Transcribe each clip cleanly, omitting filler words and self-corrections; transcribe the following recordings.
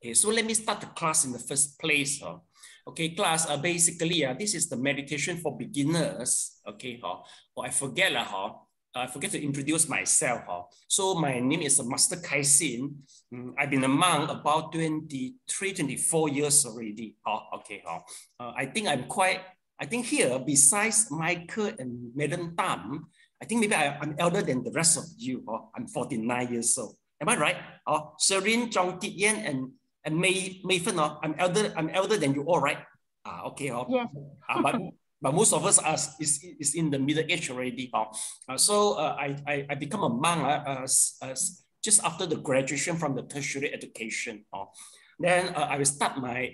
Okay, so let me start the class in the first place. Okay, class, basically, this is the meditation for beginners. Okay, I forget to introduce myself. So my name is Master Kaisin. I've been a monk about 23, 24 years already. Okay, I think here, besides Michael and Madam Tam, I think maybe I'm elder than the rest of you. I'm 49 years old. Am I right? Serene, Chong Kit Yen, and May Fen, I'm elder than you all, right? Okay. Yes. But most of us is in the middle age already. So I become a monk just after the graduation from the tertiary education. Then I will start I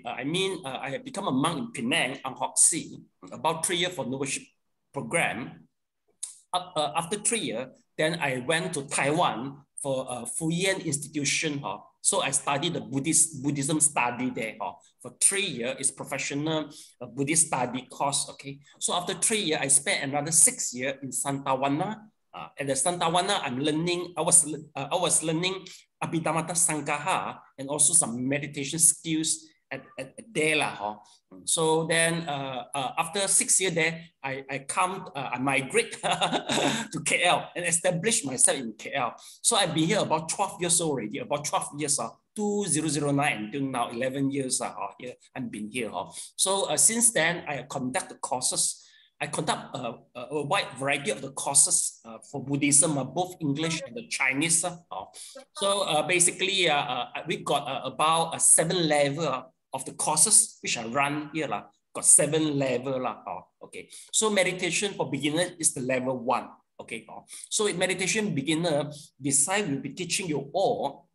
have become a monk in Penang, Ang Hock Si, about 3 years for nobleship program. After 3 years, then I went to Taiwan for a Fuyan institution. So I studied the Buddhism study there. For 3 years, it's professional Buddhist study course. Okay. So after 3 years, I spent another 6 years in Santa Wana. At the Santa Wana, I was learning Abhidhamma Sangkaha and also some meditation skills at there. So then after 6 years there, I migrate to KL and establish myself in KL. So I've been here about 12 years already, about 12 years, 2009 until now, 11 years here, I've been here. So since then, I conduct the courses. I conduct a wide variety of the courses for Buddhism, both English and the Chinese. So basically, we got about 7 levels of the courses which I run here. Got 7 levels. Okay. So meditation for beginner is the level 1. Okay. So in meditation beginner, besides we'll be teaching you all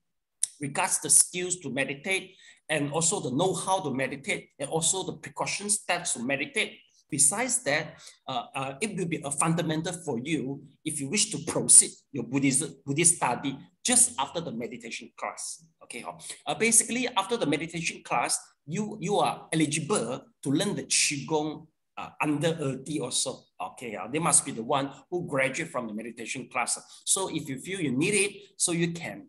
regards the skills to meditate and also the know-how to meditate and also the precaution steps to meditate. Besides that, it will be a fundamental for you if you wish to proceed your Buddhist study just after the meditation class. Okay, basically after the meditation class, you are eligible to learn the Qigong under Erdi also. Okay, they must be the one who graduate from the meditation class. So if you feel you need it, so you can,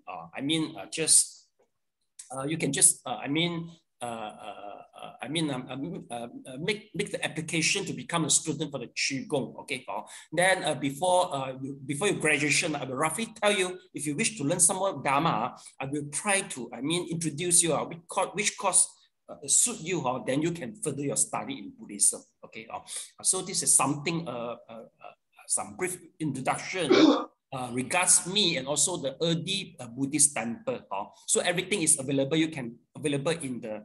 make the application to become a student for the Qigong. Okay, then before your graduation, I will roughly tell you if you wish to learn some more Dharma. I will try to introduce you which course suit you. Then you can further your study in Buddhism. Okay, so this is something some brief introduction. Regards me and also the Erdi Buddhist temple. So everything is available. You can available in the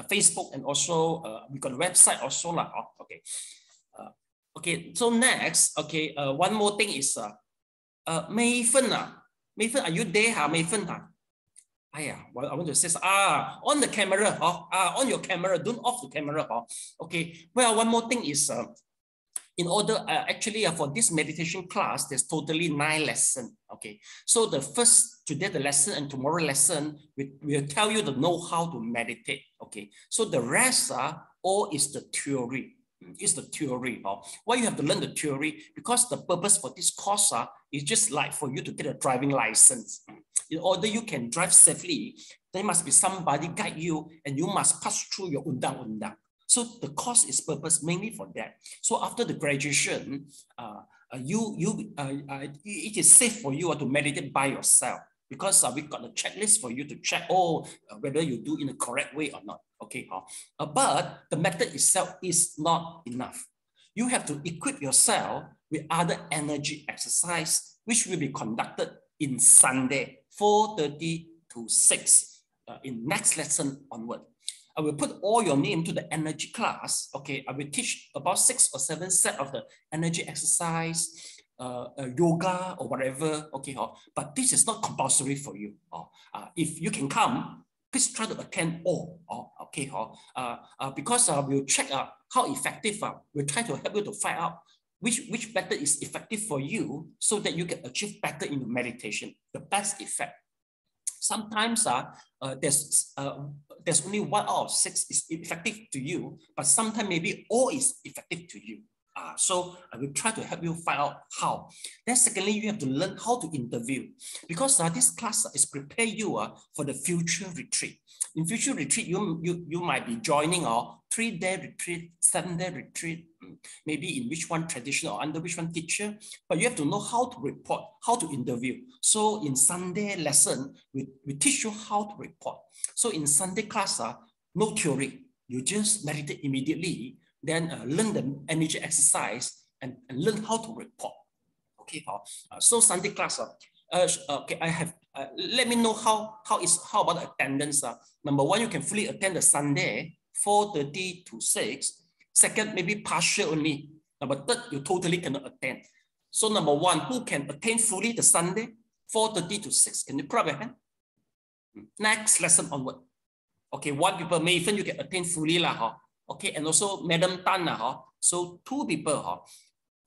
Facebook and also we got a website also. Okay. Okay. So next, okay, one more thing is Mei Fen, are you there? Mei Fen, well, I want to say on the camera. On your camera. Don't off the camera. Okay. Well, one more thing is. In order, actually, for this meditation class, there's totally 9 lessons. Okay, so today the lesson and tomorrow lesson, we'll tell you the know-how to meditate. Okay, so the rest all is the theory. It's the theory. Why you have to learn the theory? Because the purpose for this course is just like for you to get a driving license. In order you can drive safely, there must be somebody guide you, and you must pass through your undang-undang. So the course is purpose mainly for that. So after the graduation, it is safe for you to meditate by yourself because we've got a checklist for you to check whether you do in the correct way or not. Okay, but the method itself is not enough. You have to equip yourself with other energy exercise, which will be conducted in Sunday, 4:30 to 6 in next lesson onward. I will put all your name to the energy class. Okay, I will teach about 6 or 7 sets of the energy exercise, yoga or whatever. Okay, but this is not compulsory for you. If you can come, please try to attend all. Okay, because we'll check how effective. We'll try to help you to find out which method is effective for you so that you can achieve better in your meditation, the best effect. Sometimes there's only 1 out of 6 is effective to you, but sometimes maybe all is effective to you. So I will try to help you find out how. Then secondly, you have to learn how to interview, because this class is prepare you for the future retreat. In future retreat, you might be joining a 3-day retreat, 7-day retreat, maybe in which one traditional or under which one teacher, but you have to know how to report, how to interview. So in Sunday lesson, we teach you how to report. So in Sunday class, no theory, you just meditate immediately, then learn the energy exercise and learn how to report. Okay, so Sunday class, okay, I have, let me know how about the attendance. Number one, you can fully attend the Sunday, 4:30 to 6. Second, maybe partial only. Number third, you totally cannot attend. So number one, who can attend fully the Sunday, 4:30 to 6? Can you put up your hand? Next lesson onward. Okay, 1 people, Mayfen, you can attend fully lah. Okay, and also Madam Tan so 2 people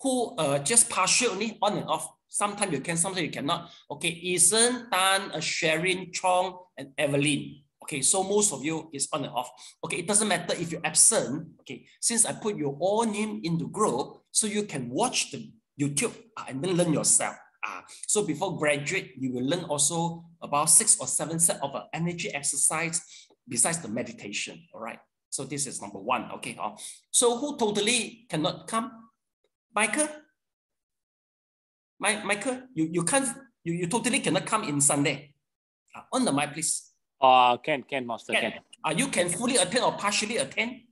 who just partial only, on and off. Sometimes you can, sometimes you cannot. Okay, Ethan, Tan, Sharon, Chong, and Evelyn. Okay, so most of you is on and off. Okay, it doesn't matter if you're absent. Okay, since I put your all name in the group, so you can watch the YouTube and then learn yourself. So before graduate, you will learn also about 6 or 7 sets of energy exercise besides the meditation. All right. So this is number one. Okay. So who totally cannot come? Michael? Michael, you can't. You totally cannot come in Sunday. On the mic, please. Can, Master, can. You can fully attend or partially attend?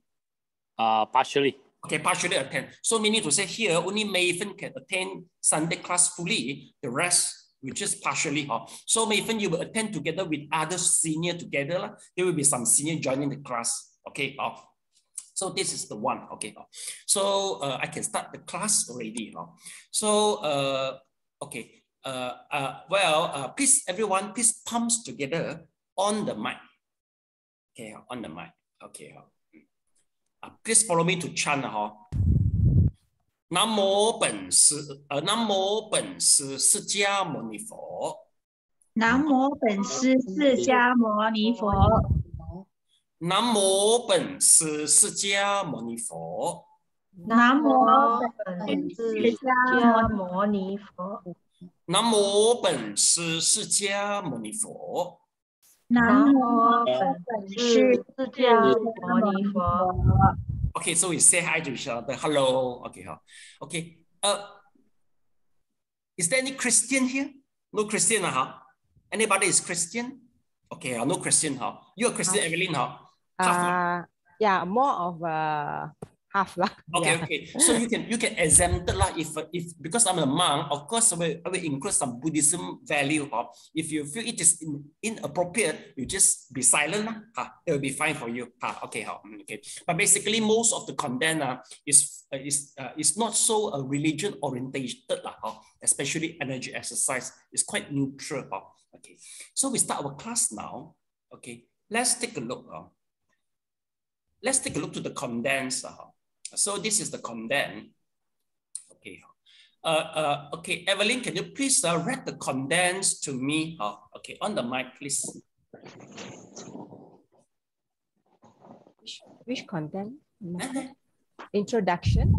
Partially. Okay, partially attend. So meaning to say here, only Mayfen can attend Sunday class fully. The rest, we just partially. So Mayfen, you will attend together with other senior together. There will be some senior joining the class. Okay. So this is the one. Okay. So I can start the class already. So okay. Please everyone, please palms together on the mic. Okay, on the mic. Okay. Please follow me to chant. Nam mô Bổn Sư释迦牟尼佛。南无本师释迦牟尼佛。南无本师释迦牟尼佛。南无本师释迦牟尼佛。南无本师释迦牟尼佛。南无本师释迦牟尼佛。Okay, so we say hi to each other. Hello. Okay. Okay. Is there any Christian here? No Christian, Anybody is Christian? Okay, no Christian, You're a Christian, Evelyn, Half. Yeah, more of half lah. Okay, yeah. okay. So you can exempt lah if because I'm a monk, of course I will include some Buddhism value. If you feel it is inappropriate, you just be silent. It will be fine for you. Okay, okay. But basically, most of the content is not so religion orientated especially energy exercise. It's quite neutral. Okay. So we start our class now. Okay. Let's take a look. Let's take a look to the condensed. So this is the condensed. Okay. Okay, Evelyn, can you please read the condensed to me? Okay, on the mic, please. Which content? Introduction,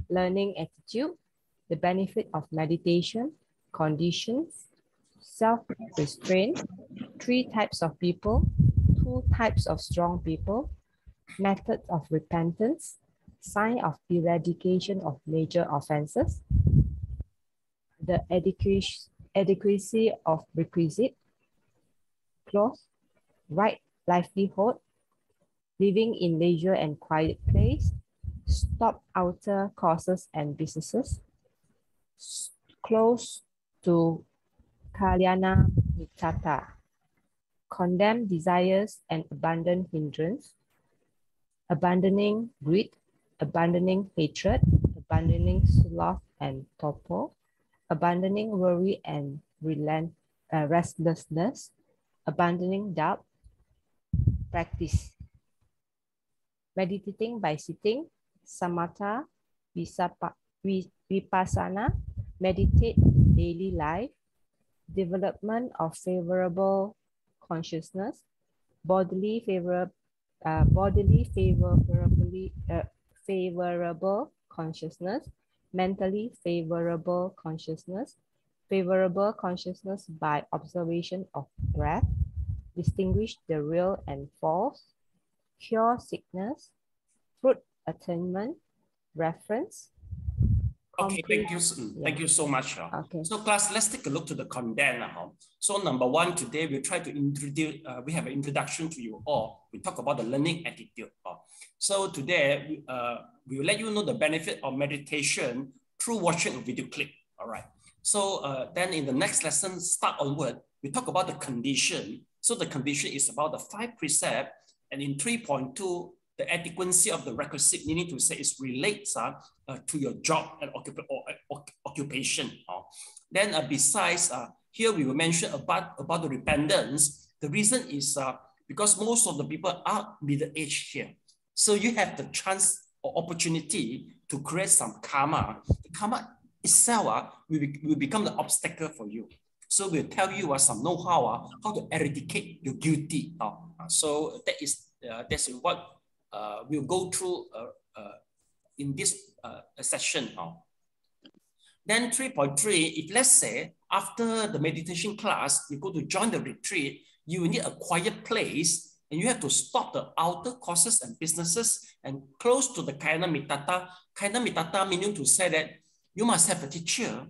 learning attitude, the benefit of meditation, conditions, self-restraint, 3 types of people, 2 types of strong people, method of repentance, sign of eradication of major offenses, the adequacy of requisite, clause, right livelihood, living in leisure and quiet place, stop outer causes and businesses, close to Kalyana Mitata, condemn desires and abandon hindrance, abandoning greed, abandoning hatred, abandoning sloth and torpor, abandoning worry and restlessness, abandoning doubt, practice. Meditating by sitting, samatha, vipassana, meditate daily life, development of favorable consciousness, bodily favorable consciousness, mentally favorable consciousness, favorable consciousness by observation of breath, distinguish the real and false, cure sickness, fruit attainment, reference. Okay, thank you so much. Okay. So class, let's take a look to the content. So number one, today we'll try to introduce, we have an introduction to you all. We talk about the learning attitude. So today, we will let you know the benefit of meditation through watching a video clip. All right. So then in the next lesson, start onward, we talk about the condition. So the condition is about the 5 precepts, and in 3.2, the adequacy of the requisite, meaning to say it relates to your job and occupation. Then besides, here we will mention about the repentance. The reason is because most of the people are middle-aged here. So you have the chance or opportunity to create some karma. The karma itself will become the obstacle for you. So we'll tell you some know-how, how to eradicate your guilty. So that's what we'll go through in this session. Then 3.3, if let's say after the meditation class, you go to join the retreat, you will need a quiet place and you have to stop the outer courses and businesses and close to the Kayana Mitata. Kayana Mitata meaning to say that you must have a teacher,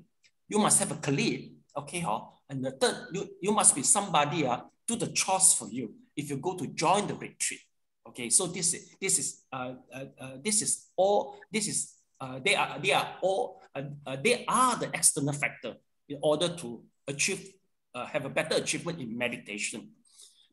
you must have a colleague, okay? And the third, you must be somebody do the chores for you if you go to join the retreat. Okay, so they are the external factor in order to achieve, have a better achievement in meditation.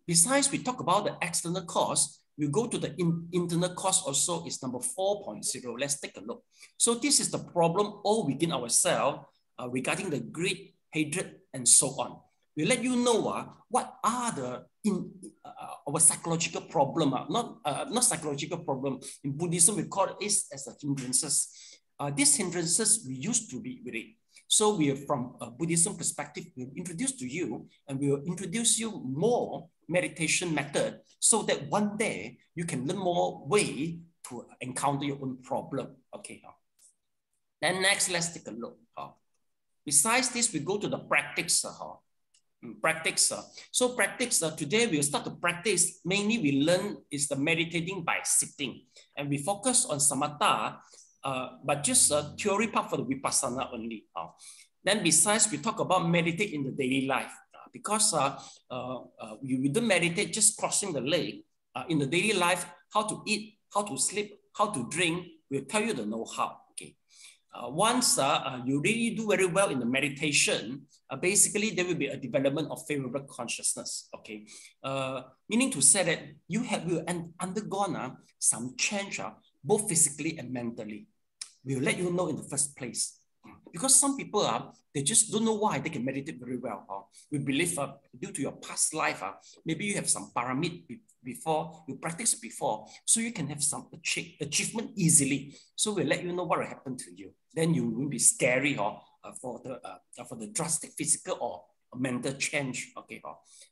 Besides, we talk about the external cause. We go to the internal cause also is number 4.0. Let's take a look. So this is the problem all within ourselves regarding the greed, hatred, and so on. We let you know what are the our psychological problem, not psychological problem. In Buddhism, we call it as a hindrances. These hindrances we used to be with it. So we are from a Buddhism perspective, we'll introduce to you and we will introduce you more meditation method so that one day you can learn more way to encounter your own problem. Okay. Then next, let's take a look. Besides this, we go to the practice. So practice, today we'll start to practice. Mainly we learn is the meditating by sitting. And we focus on samatha, but just a theory part for the vipassana only. Then besides, we talk about meditate in the daily life. Because we don't meditate just crossing the leg. In the daily life, how to eat, how to sleep, how to drink, we'll tell you the know-how. Okay. Once you really do very well in the meditation, basically there will be a development of favorable consciousness. Okay, meaning to say that you will undergone some change, both physically and mentally. We'll let you know in the first place. Because some people they just don't know why they can meditate very well. We believe due to your past life, maybe you have some paramid before, you practiced before, so you can have some achievement easily. So we'll let you know what will happen to you. Then you won't be scary for the drastic physical or mental change. Okay,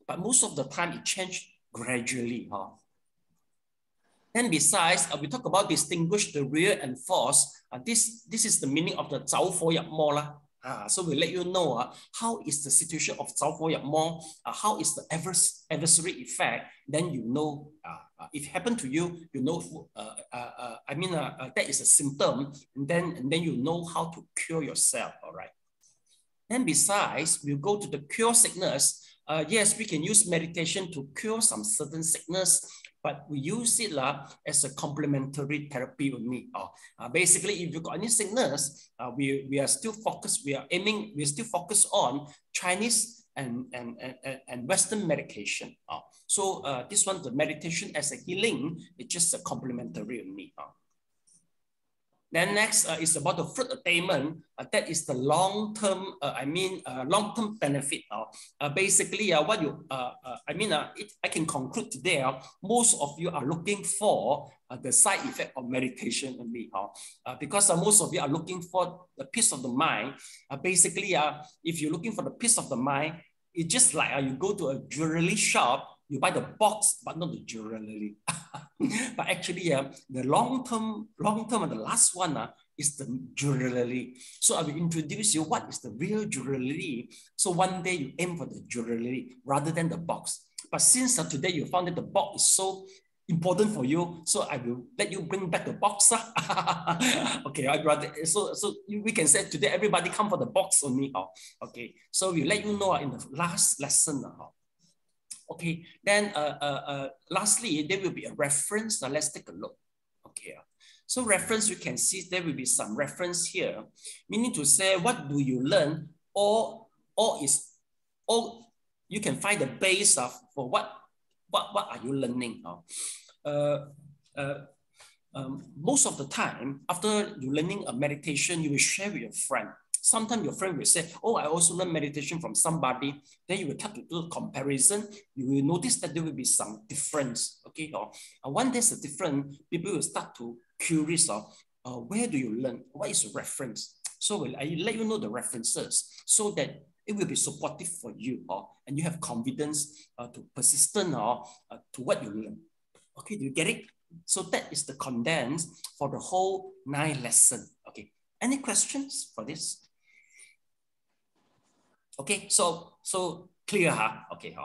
but most of the time it changed gradually. And besides, we talk about distinguish the real and false. This is the meaning of the Zhao Fo Yap Mo lah. So we'll let you know how is the situation of Zhao Fo Yap Mo, how is the adversary effect. Then you know, if it happened to you, you know, that is a symptom, and then you know how to cure yourself. All right. And besides, we'll go to the cure sickness. Yes, we can use meditation to cure some certain sickness, but we use it as a complementary therapy only. Basically, if you got any sickness, we are still focused, we're still focused on Chinese and Western medication. So this one, the meditation as a healing, it's just a complementary only. Then next is about the fruit attainment. That is the long-term, long-term benefit. Basically, what you, I can conclude today, most of you are looking for the side effect of meditation only. Because most of you are looking for the peace of the mind. Basically, if you're looking for the peace of the mind, it's just like you go to a jewelry shop, you buy the box, but not the jewelry. But actually, the long term and the last one is the jewelry. So I will introduce you what is the real jewelry. So one day you aim for the jewelry rather than the box. But since today you found that the box is so important for you, so I will let you bring back the box. Okay, I'd rather, we can say today everybody come for the box only. Okay, so we let you know in the last lesson. Okay, then lastly, there will be a reference. Let's take a look. Okay, so reference, you can see there will be some reference here, meaning to say what do you learn, or you can find the base of for what are you learning. Most of the time, after you learning a meditation, you will share with your friend. Sometimes your friend will say, oh, I also learned meditation from somebody. Then you will start to do a comparison. You will notice that there will be some difference. Okay, when there's a difference, people will start to curious where do you learn? What is your reference? So I let you know the references so that it will be supportive for you, and you have confidence to persistent to what you learn. Okay, do you get it? So that is the condense for the whole 9 lesson. Okay, any questions for this? Okay, so clear, huh? Okay,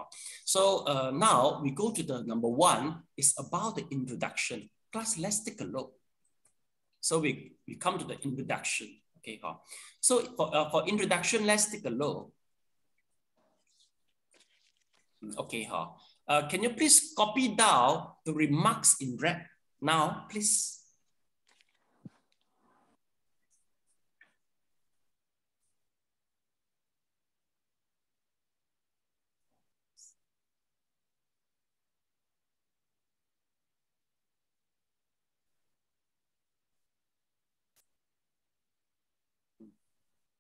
so now we go to the number 1. It's about the introduction. Class, let's take a look. So we come to the introduction. Okay, so for introduction, let's take a look. Okay, can you please copy down the remarks in red now, please?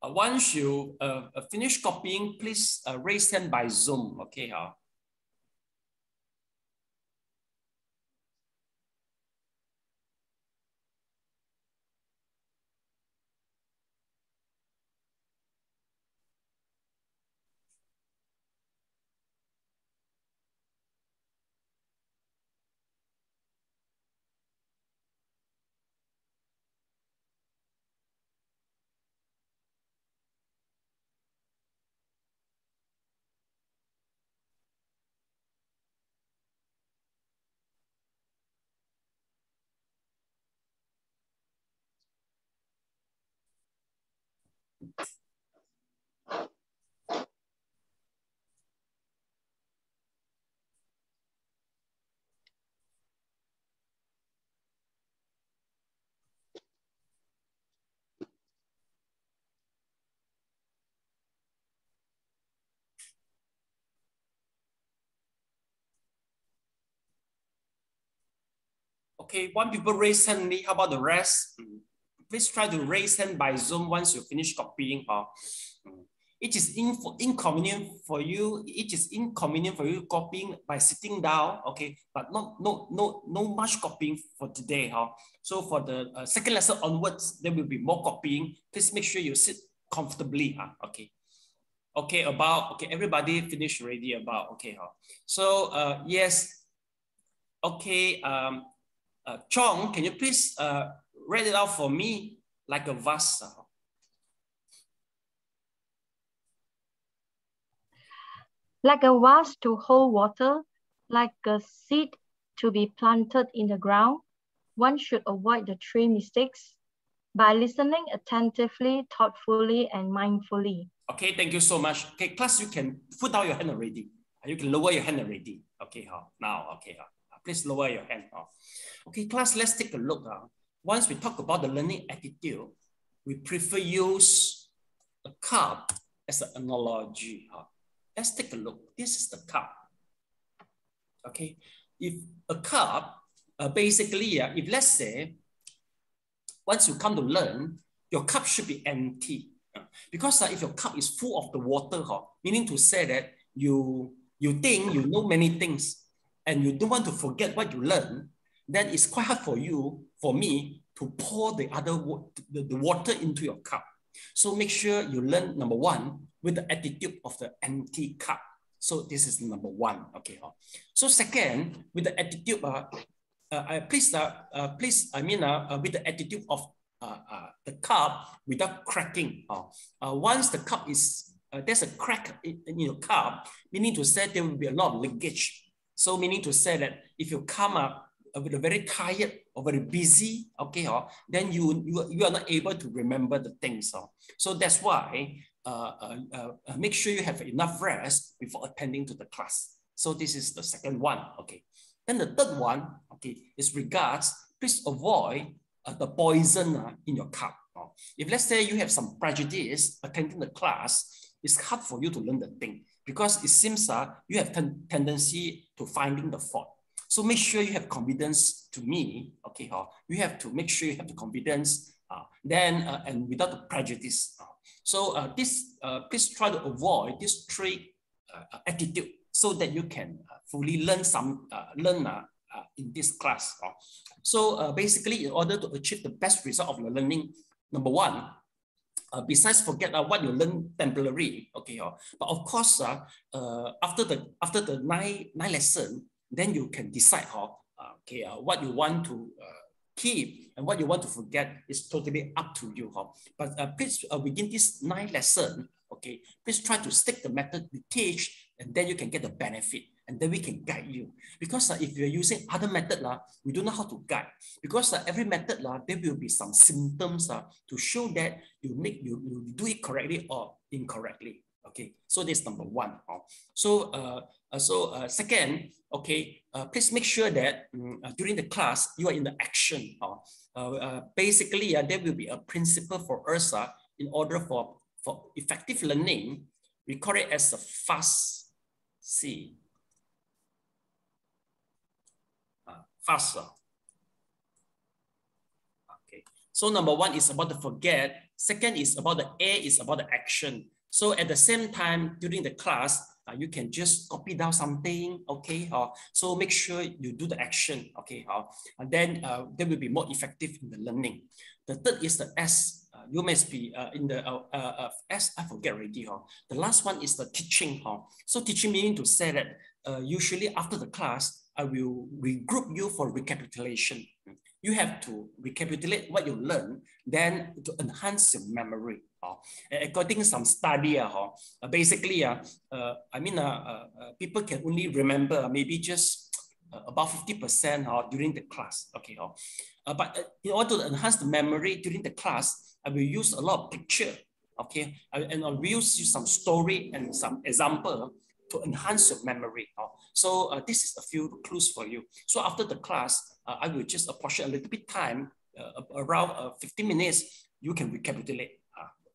Once you finish copying, please raise hand by Zoom. Okay, okay, 1 people raise hand. How about the rest? Please try to raise hand by Zoom once you finish copying. It is inconvenient for you. It is inconvenient for you copying by sitting down. Okay, but no much copying for today. So for the second lesson onwards, there will be more copying. Please make sure you sit comfortably. Okay. Okay, everybody finished already about. Okay, so yes. Okay, Chong, can you please read it out for me like a vase? Like a vase to hold water, like a seed to be planted in the ground, one should avoid the 3 mistakes by listening attentively, thoughtfully, and mindfully. Okay, thank you so much. Okay, class, you can put down your hand already. You can lower your hand already. Okay, now, okay, please lower your hand. Okay, class, let's take a look. Once we talk about the learning attitude, we prefer use a cup as an analogy. Let's take a look. This is the cup. Okay, if a cup, basically, if let's say, once you come to learn, your cup should be empty. Because if your cup is full of the water, meaning to say that you think you know many things and you don't want to forget what you learn, then it's quite hard for me, to pour the water into your cup. So make sure you learn, number 1, with the attitude of the empty cup. So this is number 1. Okay. So second, with the attitude, please, I mean, with the attitude of the cup without cracking. Once the cup is, there's a crack in your cup, meaning to say there will be a lot of leakage. So meaning to say that if you come up with a very tired or very busy, okay, then you are not able to remember the things. So that's why make sure you have enough rest before attending to the class. So this is the second one, okay. Then the third one, okay, is regards, please avoid the poison in your cup. If let's say you have some prejudice attending the class, it's hard for you to learn the thing because it seems you have tendency to finding the fault. So make sure you have confidence to me, okay? You have to make sure you have the confidence and without the prejudice. So please try to avoid this three attitude so that you can fully learn in this class. So basically, in order to achieve the best result of the learning, number one, besides forget what you learn temporarily, okay? But of course, after the nine lesson, then you can decide what you want to keep and what you want to forget is totally up to you. But please, within this 9 lesson, okay, please try to stick the method we teach, and then you can get the benefit, and then we can guide you. Because if you're using other method, we don't know how to guide. Because every method, there will be some symptoms to show that you do it correctly or incorrectly. Okay, so that's number one. So second, okay, please make sure that during the class you are in the action. Basically, there will be a principle for us in order for effective learning. We call it as a fast C. Faster. Okay. So number one is about the forget. Second is about the A is about the action. So at the same time during the class, you can just copy down something, okay? So make sure you do the action, okay? And then they will be more effective in the learning. The third is the S. You must be in the S, I forget already. The last one is the teaching. So teaching meaning to say that usually after the class, I will regroup you for recapitulation. You have to recapitulate what you learned, then to enhance your memory. According to some study, basically, people can only remember maybe just about 50% during the class. Okay, but in order to enhance the memory during the class, I will use a lot of picture. Okay, and I will use some story and some example to enhance your memory. So this is a few clues for you. So after the class, I will just apportion a little bit time, around 15 minutes, you can recapitulate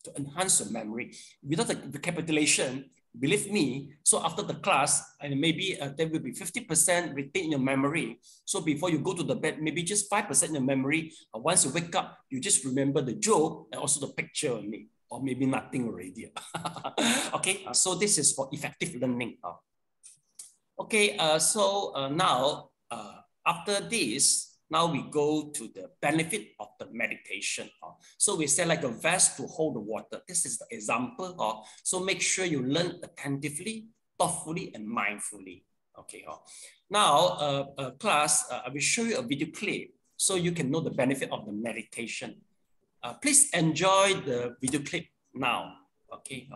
to enhance your memory. Without the recapitulation, believe me, so after the class, and maybe there will be 50% retain in your memory. So before you go to the bed, maybe just 5% in your memory. Once you wake up, you just remember the joke and also the picture only, or maybe nothing already. Okay, so this is for effective learning. Okay, so now after this, now we go to the benefit of the meditation. So we say like a vase to hold the water. This is the example. So make sure you learn attentively, thoughtfully, and mindfully. Okay. Now, class, I will show you a video clip so you can know the benefit of the meditation. Please enjoy the video clip now. Okay.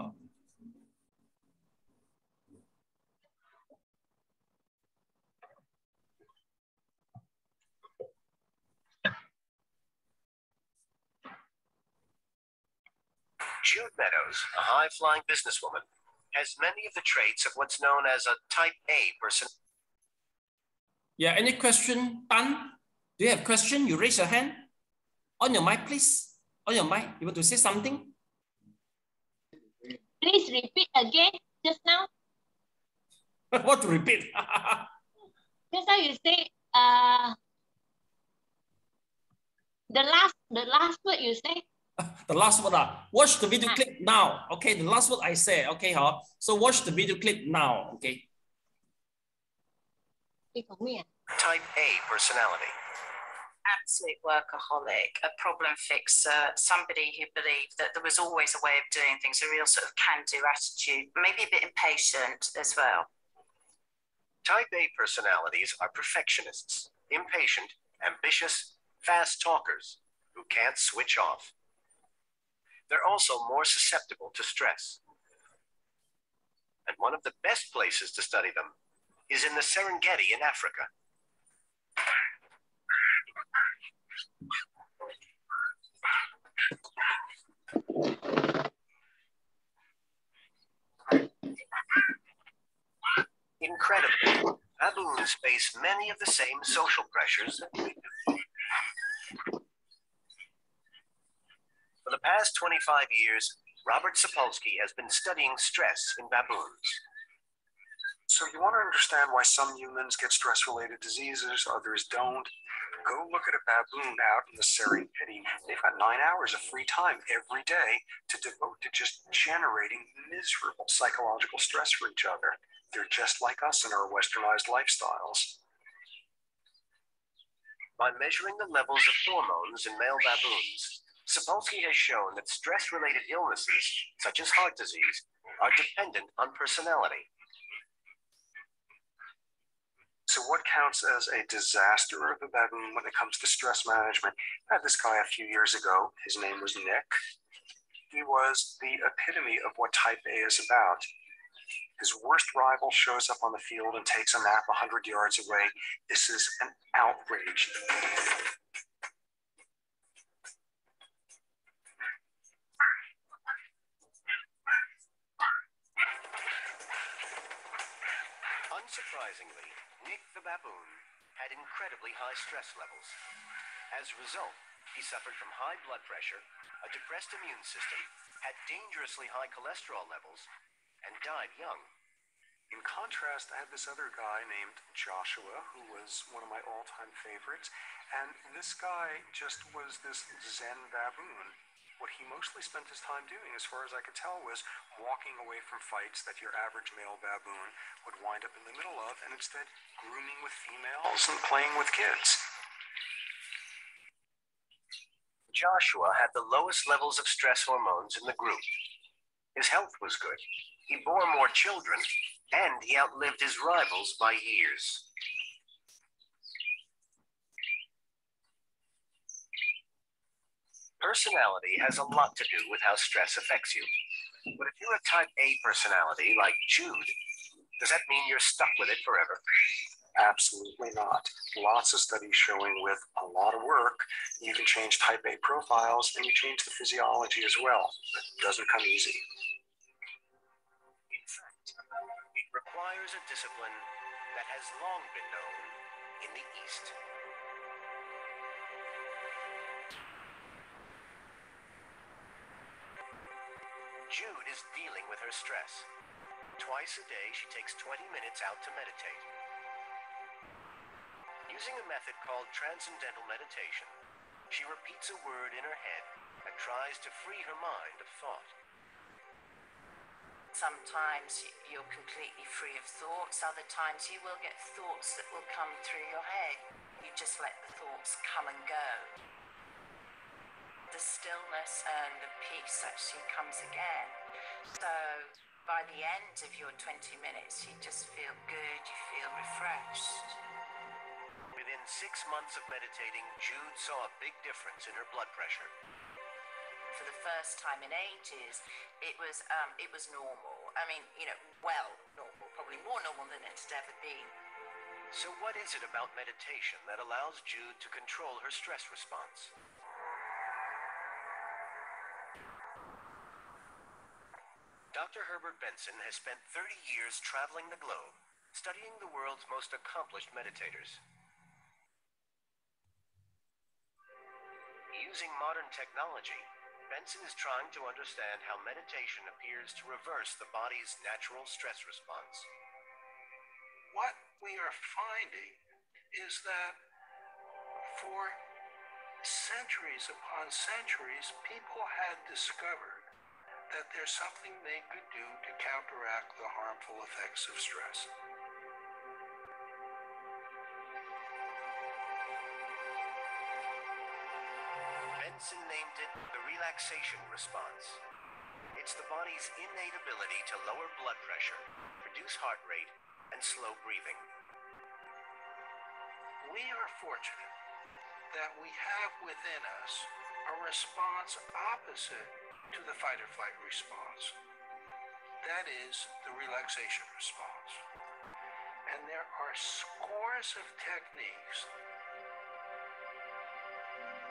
Jude Meadows, a high-flying businesswoman, has many of the traits of what's known as a type A person. Yeah, any question, Tan? Do you have a question? You raise your hand. On your mic, please. On your mic, you want to say something? Please repeat again just now. What to repeat? Just now you say the last word you say. The last word, watch the video clip now. Okay, the last word I say. Okay, so watch the video clip now. Okay. Type A personality. Absolute workaholic, a problem fixer, somebody who believed that there was always a way of doing things, a real sort of can-do attitude, maybe a bit impatient as well. Type A personalities are perfectionists, impatient, ambitious, fast talkers who can't switch off. They're also more susceptible to stress. And one of the best places to study them is in the Serengeti in Africa. Incredibly, baboons face many of the same social pressures that we do. For the past 25 years, Robert Sapolsky has been studying stress in baboons. So you want to understand why some humans get stress-related diseases, others don't? Go look at a baboon out in the Serengeti. They've got 9 hours of free time every day to devote to just generating miserable psychological stress for each other. They're just like us in our westernized lifestyles. By measuring the levels of hormones in male baboons, Sapolsky has shown that stress-related illnesses, such as heart disease, are dependent on personality. So what counts as a disaster of a baboon when it comes to stress management? I had this guy a few years ago. His name was Nick. He was the epitome of what type A is about. His worst rival shows up on the field and takes a nap 100 yards away. This is an outrage. Unsurprisingly, Nick the baboon had incredibly high stress levels. As a result, he suffered from high blood pressure, a depressed immune system, had dangerously high cholesterol levels, and died young. In contrast, I had this other guy named Joshua, who was one of my all-time favorites, and this guy just was this Zen baboon. What he mostly spent his time doing, as far as I could tell, was walking away from fights that your average male baboon would wind up in the middle of, and instead grooming with females and playing with kids. Joshua had the lowest levels of stress hormones in the group. His health was good. He bore more children, and he outlived his rivals by years. Personality has a lot to do with how stress affects you. But if you're a type A personality like Jude, does that mean you're stuck with it forever? Absolutely not. Lots of studies showing with a lot of work, you can change type A profiles and you change the physiology as well. It doesn't come easy. In fact, it requires a discipline that has long been known in the East. Jude is dealing with her stress. Twice a day, she takes 20 minutes out to meditate. Using a method called transcendental meditation, she repeats a word in her head and tries to free her mind of thought. Sometimes you're completely free of thoughts. Other times you will get thoughts that will come through your head. You just let the thoughts come and go. The stillness and the peace actually comes again. So by the end of your 20 minutes, you just feel good, you feel refreshed. Within 6 months of meditating, Jude saw a big difference in her blood pressure. For the first time in ages, it was normal. I mean, normal, probably more normal than it's ever been. So what is it about meditation that allows Jude to control her stress response? Dr. Herbert Benson has spent 30 years traveling the globe, studying the world's most accomplished meditators. Using modern technology, Benson is trying to understand how meditation appears to reverse the body's natural stress response. What we are finding is that for centuries upon centuries, people had discovered that there's something they could do to counteract the harmful effects of stress. Benson named it the Relaxation Response. It's the body's innate ability to lower blood pressure, reduce heart rate, and slow breathing. We are fortunate that we have within us a response opposite to the fight or flight response. That is the relaxation response. And there are scores of techniques.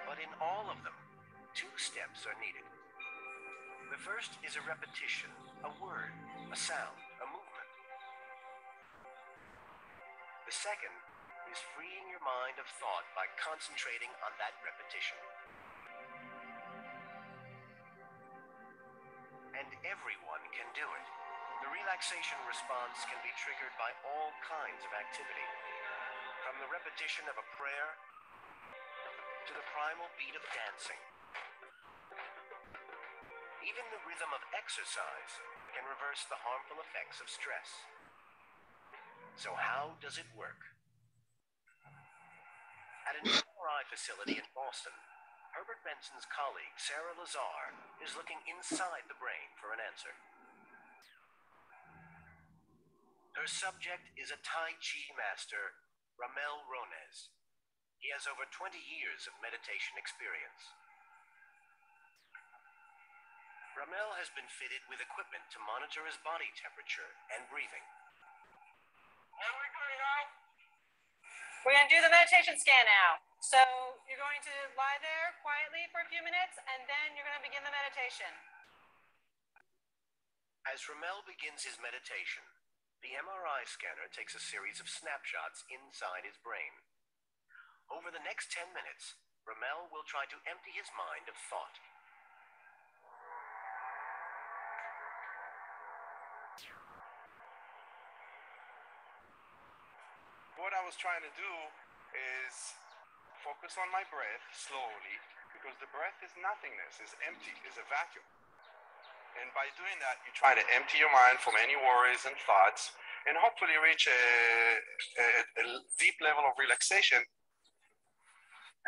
But in all of them, 2 steps are needed. The first is a repetition, a word, a sound, a movement. The second is freeing your mind of thought by concentrating on that repetition. And everyone can do it. The relaxation response can be triggered by all kinds of activity, from the repetition of a prayer to the primal beat of dancing. Even the rhythm of exercise can reverse the harmful effects of stress. So how does it work? At an MRI facility in Boston, Herbert Benson's colleague, Sarah Lazar, is looking inside the brain for an answer. Her subject is a Tai Chi master, Ramel Rones. He has over 20 years of meditation experience. Ramel has been fitted with equipment to monitor his body temperature and breathing. We're going to do the meditation scan now. So you're going to lie there quietly for a few minutes, and then you're going to begin the meditation. As Ramel begins his meditation, the MRI scanner takes a series of snapshots inside his brain. Over the next 10 minutes, Ramel will try to empty his mind of thought. What I was trying to do is focus on my breath slowly, because the breath is nothingness, is empty, is a vacuum. And by doing that, you try to empty your mind from any worries and thoughts, and hopefully reach a deep level of relaxation.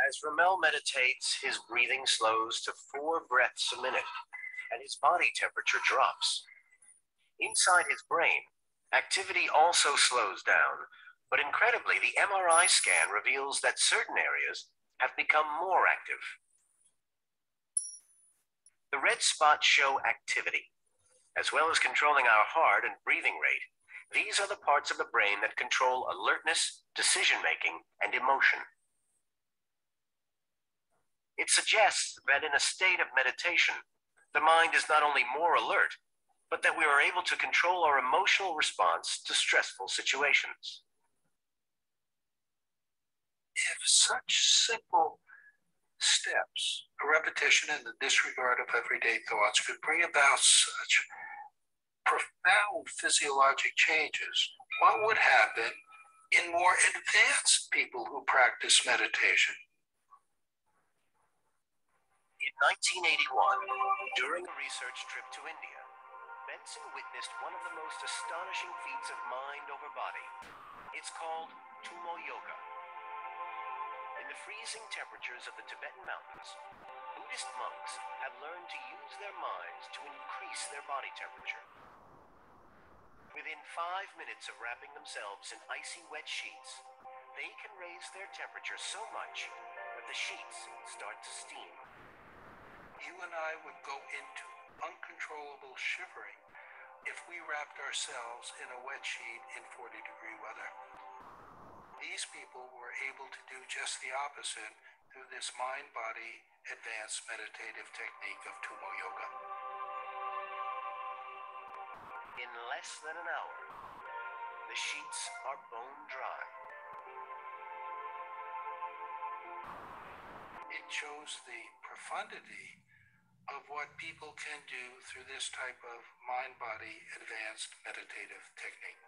As Ramel meditates, his breathing slows to 4 breaths a minute, and his body temperature drops. Inside his brain, activity also slows down, but incredibly, the MRI scan reveals that certain areas have become more active. The red spots show activity. As well as controlling our heart and breathing rate, these are the parts of the brain that control alertness, decision-making, and emotion. It suggests that in a state of meditation, the mind is not only more alert, but that we are able to control our emotional response to stressful situations. If such simple steps, a repetition and the disregard of everyday thoughts, could bring about such profound physiologic changes, what would happen in more advanced people who practice meditation? In 1981, during a research trip to India, Benson witnessed one of the most astonishing feats of mind over body. It's called Tumo Yoga. In the freezing temperatures of the Tibetan mountains, Buddhist monks have learned to use their minds to increase their body temperature. Within 5 minutes of wrapping themselves in icy wet sheets, they can raise their temperature so much that the sheets start to steam. You and I would go into uncontrollable shivering if we wrapped ourselves in a wet sheet in 40-degree weather. These people were able to do just the opposite through this mind-body advanced meditative technique of Tumo Yoga. In less than an hour, the sheets are bone dry. It shows the profundity of what people can do through this type of mind-body advanced meditative technique.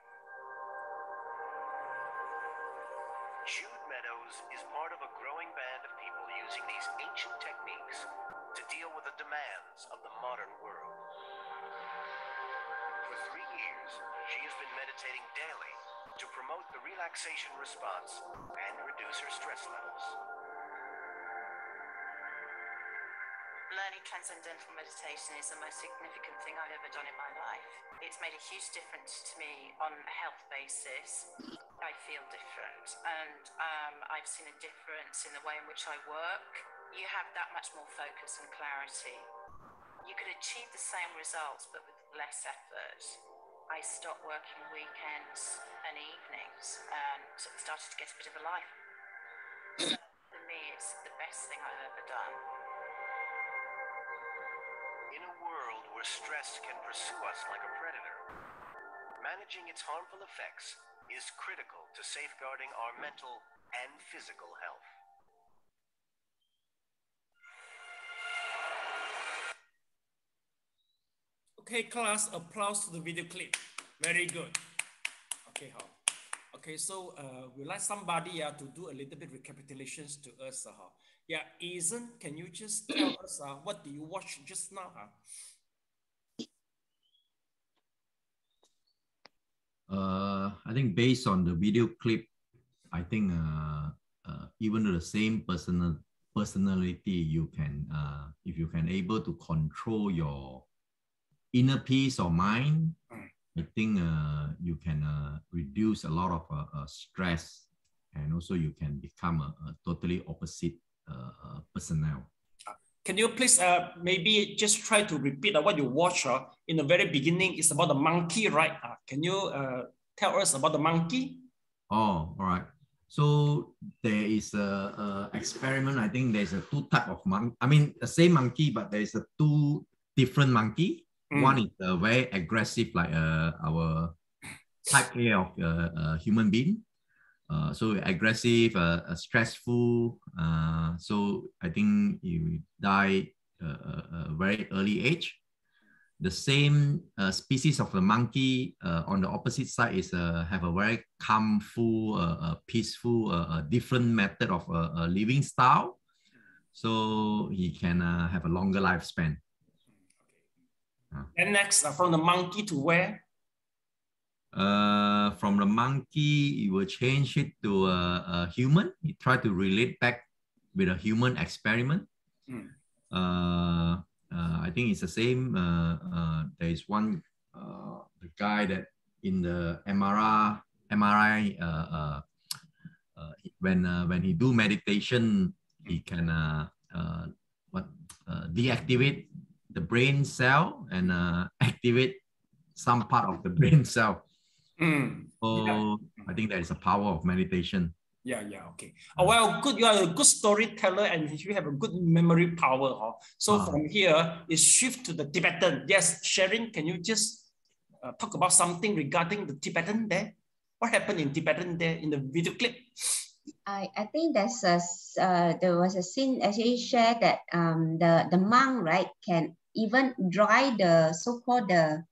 Jude Meadows is part of a growing band of people using these ancient techniques to deal with the demands of the modern world. For 3 years, she has been meditating daily to promote the relaxation response and reduce her stress levels. learning transcendental meditation is the most significant thing I've ever done in my life. It's made a huge difference to me on a health basis. I feel different, and I've seen a difference in the way in which I work. You have that much more focus and clarity. You could achieve the same results, but with less effort. I stopped working weekends and evenings and started to get a bit of a life. So for me, it's the best thing I've ever done. In a world where stress can pursue us like a predator, managing its harmful effects is critical to safeguarding our mental and physical health. Okay, class, applause to the video clip. Very good. Okay, okay, so we'd like somebody to do a little bit recapitulations to us. Yeah, Ethan, can you just tell us what do you watch just now? I think based on the video clip, I think even though the same personality, you can, if you can able to control your inner peace or mind, I think you can reduce a lot of stress, and also you can become a totally opposite personnel. Can you please maybe just try to repeat what you watch in the very beginning? It's about the monkey, right? Can you tell us about the monkey? Oh, all right. So there is a experiment. I think there's a two type of monkey. I mean, the same monkey, but there is a two different monkey. One is very aggressive, like our type A of human being. So aggressive, stressful. So I think you die a very early age. The same species of the monkey on the opposite side is have a very calmful, peaceful, different method of living style. So he can have a longer lifespan. And next, from the monkey to where? From the monkey, you will change it to a human. You try to relate back with a human experiment. I think it's the same. There is one the guy that in the MRI when he do meditation, he can deactivate the brain cell and activate some part of the brain cell. So I think that is a power of meditation. Yeah, okay. Well, good. You are a good storyteller and you have a good memory power. So from here, it shift to the Tibetan. Yes, Sharon, can you just talk about something regarding the Tibetan there? What happened in Tibetan there in the video clip? I think there was a scene actually shared that the monk, right, can even dry the so-called the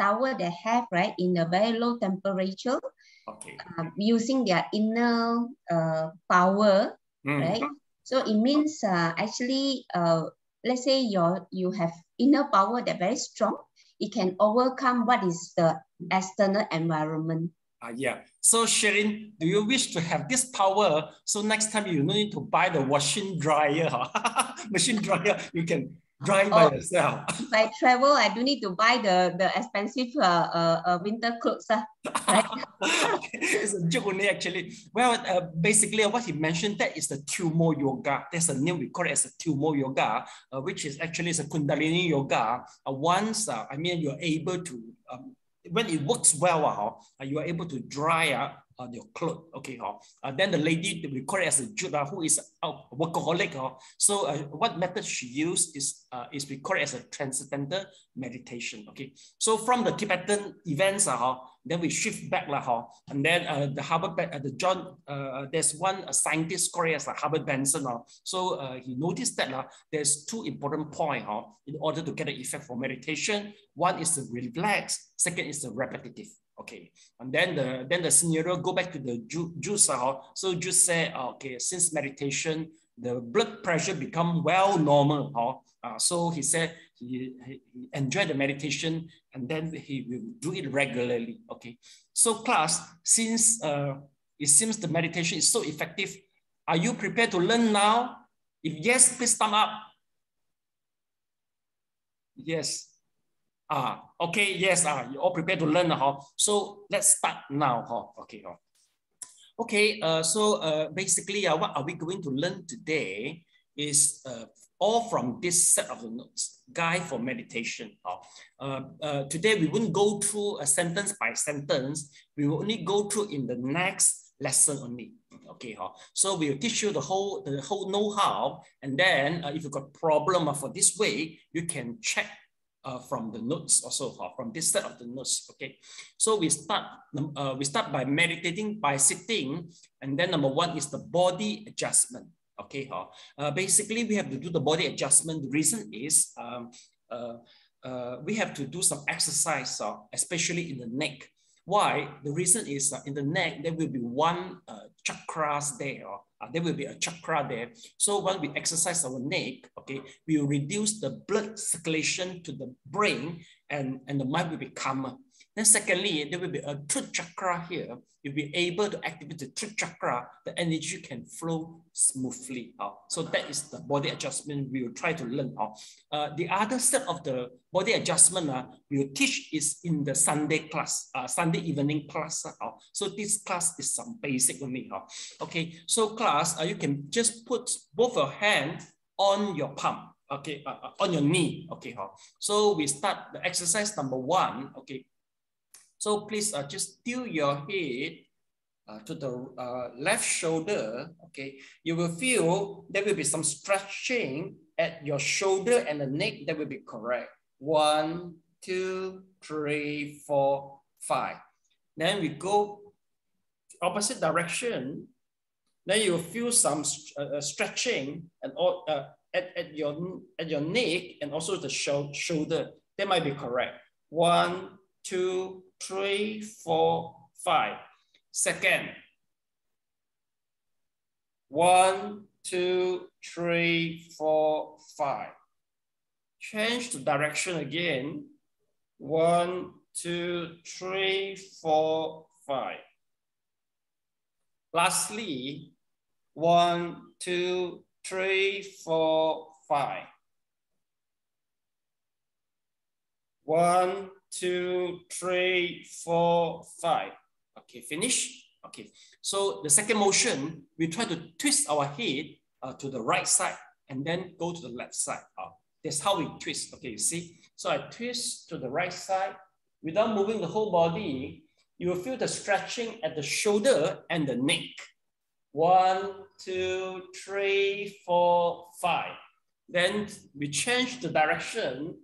towel they have, right, in a very low temperature, using their inner power, right? So it means actually, let's say you have inner power that very strong, it can overcome what is the external environment. Yeah. So Sharon, do you wish to have this power? So next time you don't need to buy the washing dryer, machine dryer, you can dry by yourself. If I travel, I do need to buy the expensive winter clothes. Right? It's a joke only actually. Well, basically what he mentioned, that is the Tummo yoga. There's a name we call it as a Tummo yoga, which is actually a Kundalini yoga. Once, I mean, you're able to, when it works well, you are able to dry your clothes. Okay, then the lady we call it as a Judah, who is a workaholic. So what method she used is we call it as a transcendental meditation. Okay, so from the Tibetan events, then we shift back and then the Harvard, there's one scientist called as Harvard Benson. So he noticed that there's two important points in order to get an effect for meditation. One is to relax, second is the repetitive. Okay, and then the scenario go back to the Jews. So Jews say, okay, since meditation, the blood pressure become well normal. So he said he enjoyed the meditation and then he will do it regularly. Okay, so class, since it seems the meditation is so effective, are you prepared to learn now? If yes, please thumb up. Yes. Okay, yes, you all prepared to learn. So let's start now. Okay. Okay, so basically what are we going to learn today is all from this set of the notes, Guide for Meditation. Today we won't go through a sentence by sentence. We will only go through in the next lesson only. Okay, so we'll teach you the whole know-how, and then if you've got problem for this way, you can check from the notes also, from this set of the notes. Okay, so we start by meditating by sitting, and then number one is the body adjustment. Okay, basically we have to do the body adjustment. The reason is we have to do some exercise, especially in the neck. Why? The reason is in the neck there will be one chakras there. There will be a chakra there. So when we exercise our neck, okay, we will reduce the blood circulation to the brain, and the mind will be calmer. Then secondly, there will be a truth chakra here. You'll be able to activate the truth chakra, the energy can flow smoothly. So that is the body adjustment we will try to learn. The other set of the body adjustment we will teach is in the Sunday class, Sunday evening class. So this class is some basic only. Okay, so class, you can just put both your hands on your palm, okay, on your knee. Okay, so we start the exercise number one. Okay, so please just tilt your head to the left shoulder. Okay, you will feel there will be some stretching at your shoulder and the neck. That will be correct. 1, 2, 3, 4, 5. Then we go opposite direction. Then you will feel some stretching and all at your neck and also the shoulder. That might be correct. 1, 2, 3, 4, 5. Second. 1, 2, 3, 4, 5. Change the direction again. 1, 2, 3, 4, 5. Lastly, 1, 2, 3, 4, 5. 1, 2, 3, 4, 5. Okay, finish. Okay, so the second motion, we try to twist our head to the right side and then go to the left side. That's how we twist. Okay, you see? So I twist to the right side without moving the whole body. You will feel the stretching at the shoulder and the neck. 1, 2, 3, 4, 5. Then we change the direction.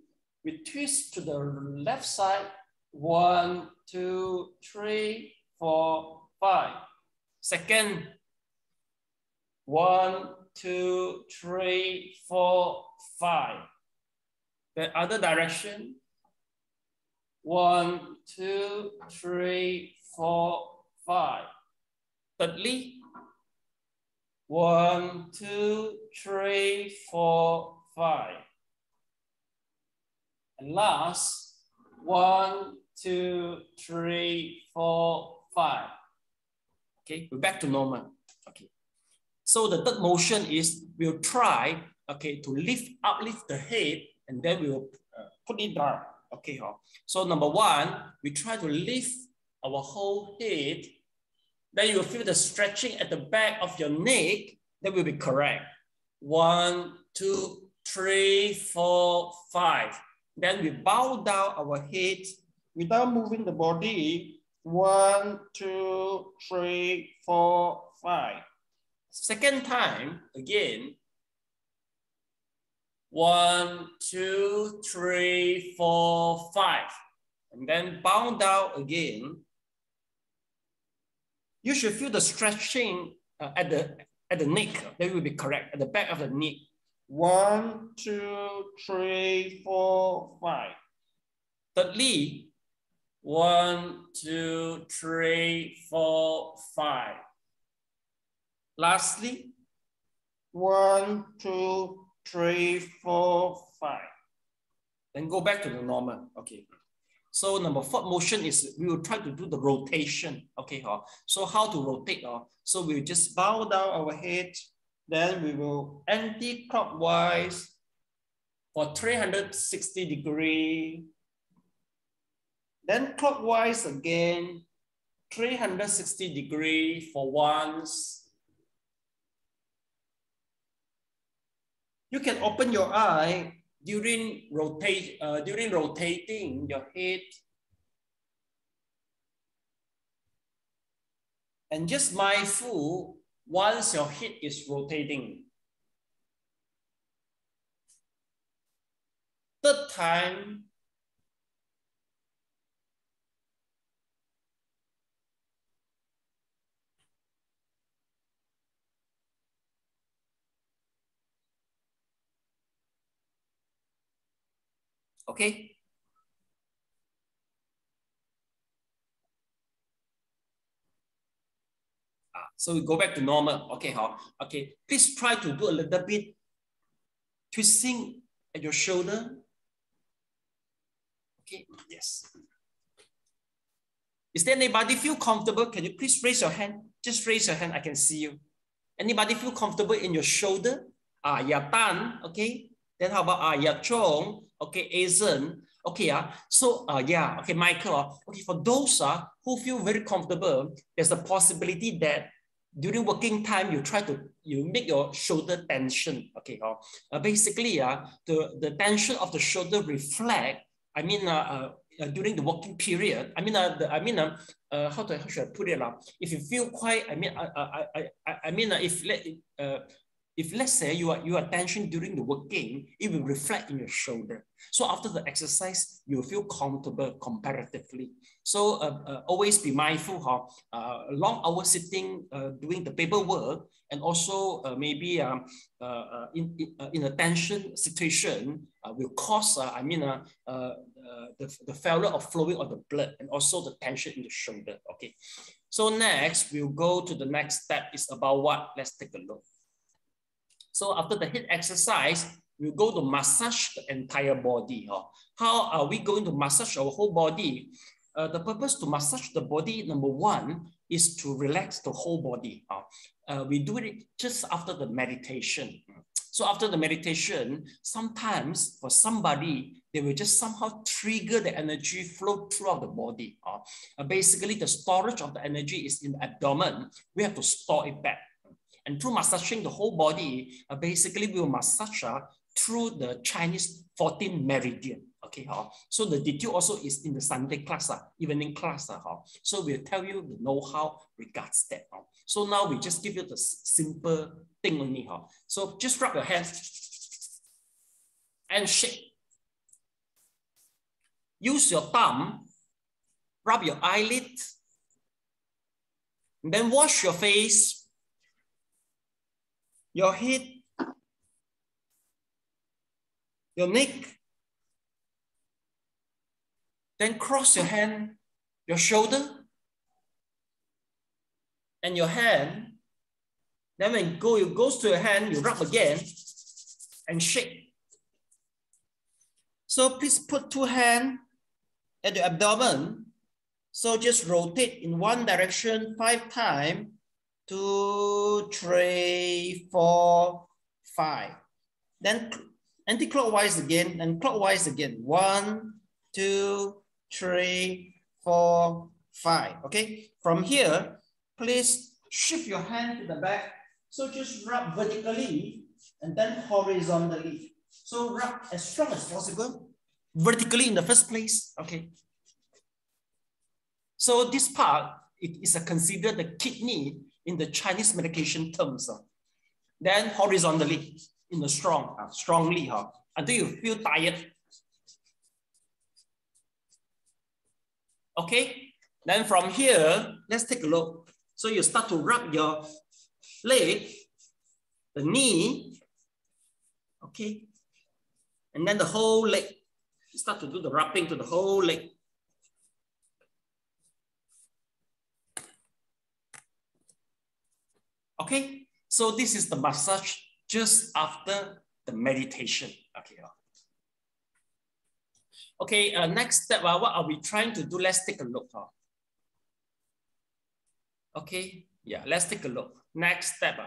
We twist to the left side. 1, 2, 3, 4, 5. Second. 1, 2, 3, 4, 5. The other direction. 1, 2, 3, 4, 5. Thirdly. 1, 2, 3, 4, 5. And last, 1, 2, 3, 4, 5. Okay, we're back to normal. Okay. So the third motion is we'll try, okay, to uplift the head, and then we will put it down. Okay, so number one, we try to lift our whole head. Then you will feel the stretching at the back of your neck. That will be correct. 1, 2, 3, 4, 5. Then we bow down our head without moving the body. 1, 2, 3, 4, 5. Second time, again. 1, 2, 3, 4, 5. And then bow down again. You should feel the stretching at the neck. That will be correct, at the back of the neck. 1, 2, 3, 4, 5. Thirdly, 1, 2, 3, 4, 5. Lastly, 1, 2, 3, 4, 5. Then go back to the normal. Okay. So number 4 motion is we will try to do the rotation. Okay. So how to rotate? So we'll just bow down our head. Then we will anti-clockwise for 360 degree. Then clockwise again, 360 degree for once. You can open your eye during rotating your head. And just mindful once your head is rotating. Third time. Okay. So we go back to normal. Okay, okay. Please try to do a little bit twisting at your shoulder. Okay, yes. Is there anybody feel comfortable? Can you please raise your hand? Just raise your hand, I can see you. Anybody feel comfortable in your shoulder? Yeah, Tan, okay. Then how about yeah, Chong, okay, Asian, okay, so yeah, okay, Michael, okay, for those who feel very comfortable, there's a possibility that during working time, you make your shoulder tension, okay, basically, the tension of the shoulder reflect, I mean, during the working period, how should I put it? If you feel quite, if let's say you are tension during the working, it will reflect in your shoulder. So after the exercise, you feel comfortable comparatively. So always be mindful of long hours sitting doing the paperwork, and also maybe in a tension situation will cause the failure of flowing of the blood and also the tension in the shoulder. Okay. So next we'll go to the next step is about what? Let's take a look. So after the HIIT exercise, we go to massage the entire body. How are we going to massage our whole body? The purpose to massage the body, number one, is to relax the whole body. We do it just after the meditation. So after the meditation, sometimes for somebody, they will just somehow trigger the energy flow throughout the body. Basically, the storage of the energy is in the abdomen. We have to store it back. And through massaging the whole body, basically we will massage through the Chinese 14th meridian. Okay, so the detail also is in the Sunday class, evening class. So we'll tell you the know-how regards that. So now we just give you the simple thing only. So just rub your hands and shake. Use your thumb, rub your eyelid, and then wash your face, your head, your neck, then cross your hand, your shoulder, and your hand. Then when it goes to your hand, you rub again and shake. So please put two hands at the abdomen. So just rotate in one direction 5 times. 2, 3, 4, 5. Then anti-clockwise again and clockwise again. 1, 2, 3, 4, 5. Okay. From here, please shift your hand to the back. So just rub vertically and then horizontally. So rub as strong as possible. Vertically in the first place. Okay. So this part, it is considered the kidney in the Chinese medication terms. Then horizontally in the strongly until you feel tired. Okay, then from here, let's take a look. So you start to rub your leg, the knee, okay, and then the whole leg. You start to do the rubbing to the whole leg. Okay, so this is the massage just after the meditation. Okay. Okay, next step, what are we trying to do? Let's take a look. Okay, yeah, let's take a look. Next step.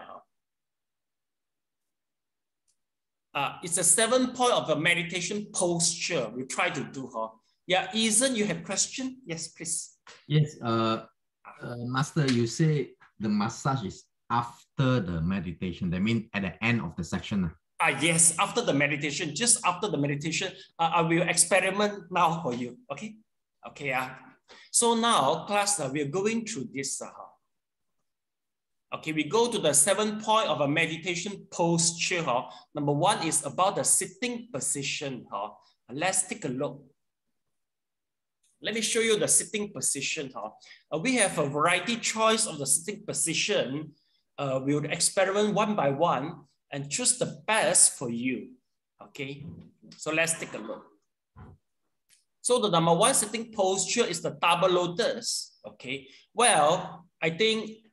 It's a 7 point of a meditation posture we try to do. Yeah, Ethan, you have question? Yes, please. Yes, Master, you say the massage is after the meditation. That means at the end of the section. Yes, after the meditation, just after the meditation, I will experiment now for you. Okay, okay. So now, class, we are going through this. Okay, we go to the 7 point of a meditation posture. Number 1 is about the sitting position. Let's take a look. Let me show you the sitting position. We have a variety choice of the sitting position. We will experiment one by one and choose the best for you. Okay, so let's take a look. So the number 1 sitting posture is the double lotus. Okay, well, I think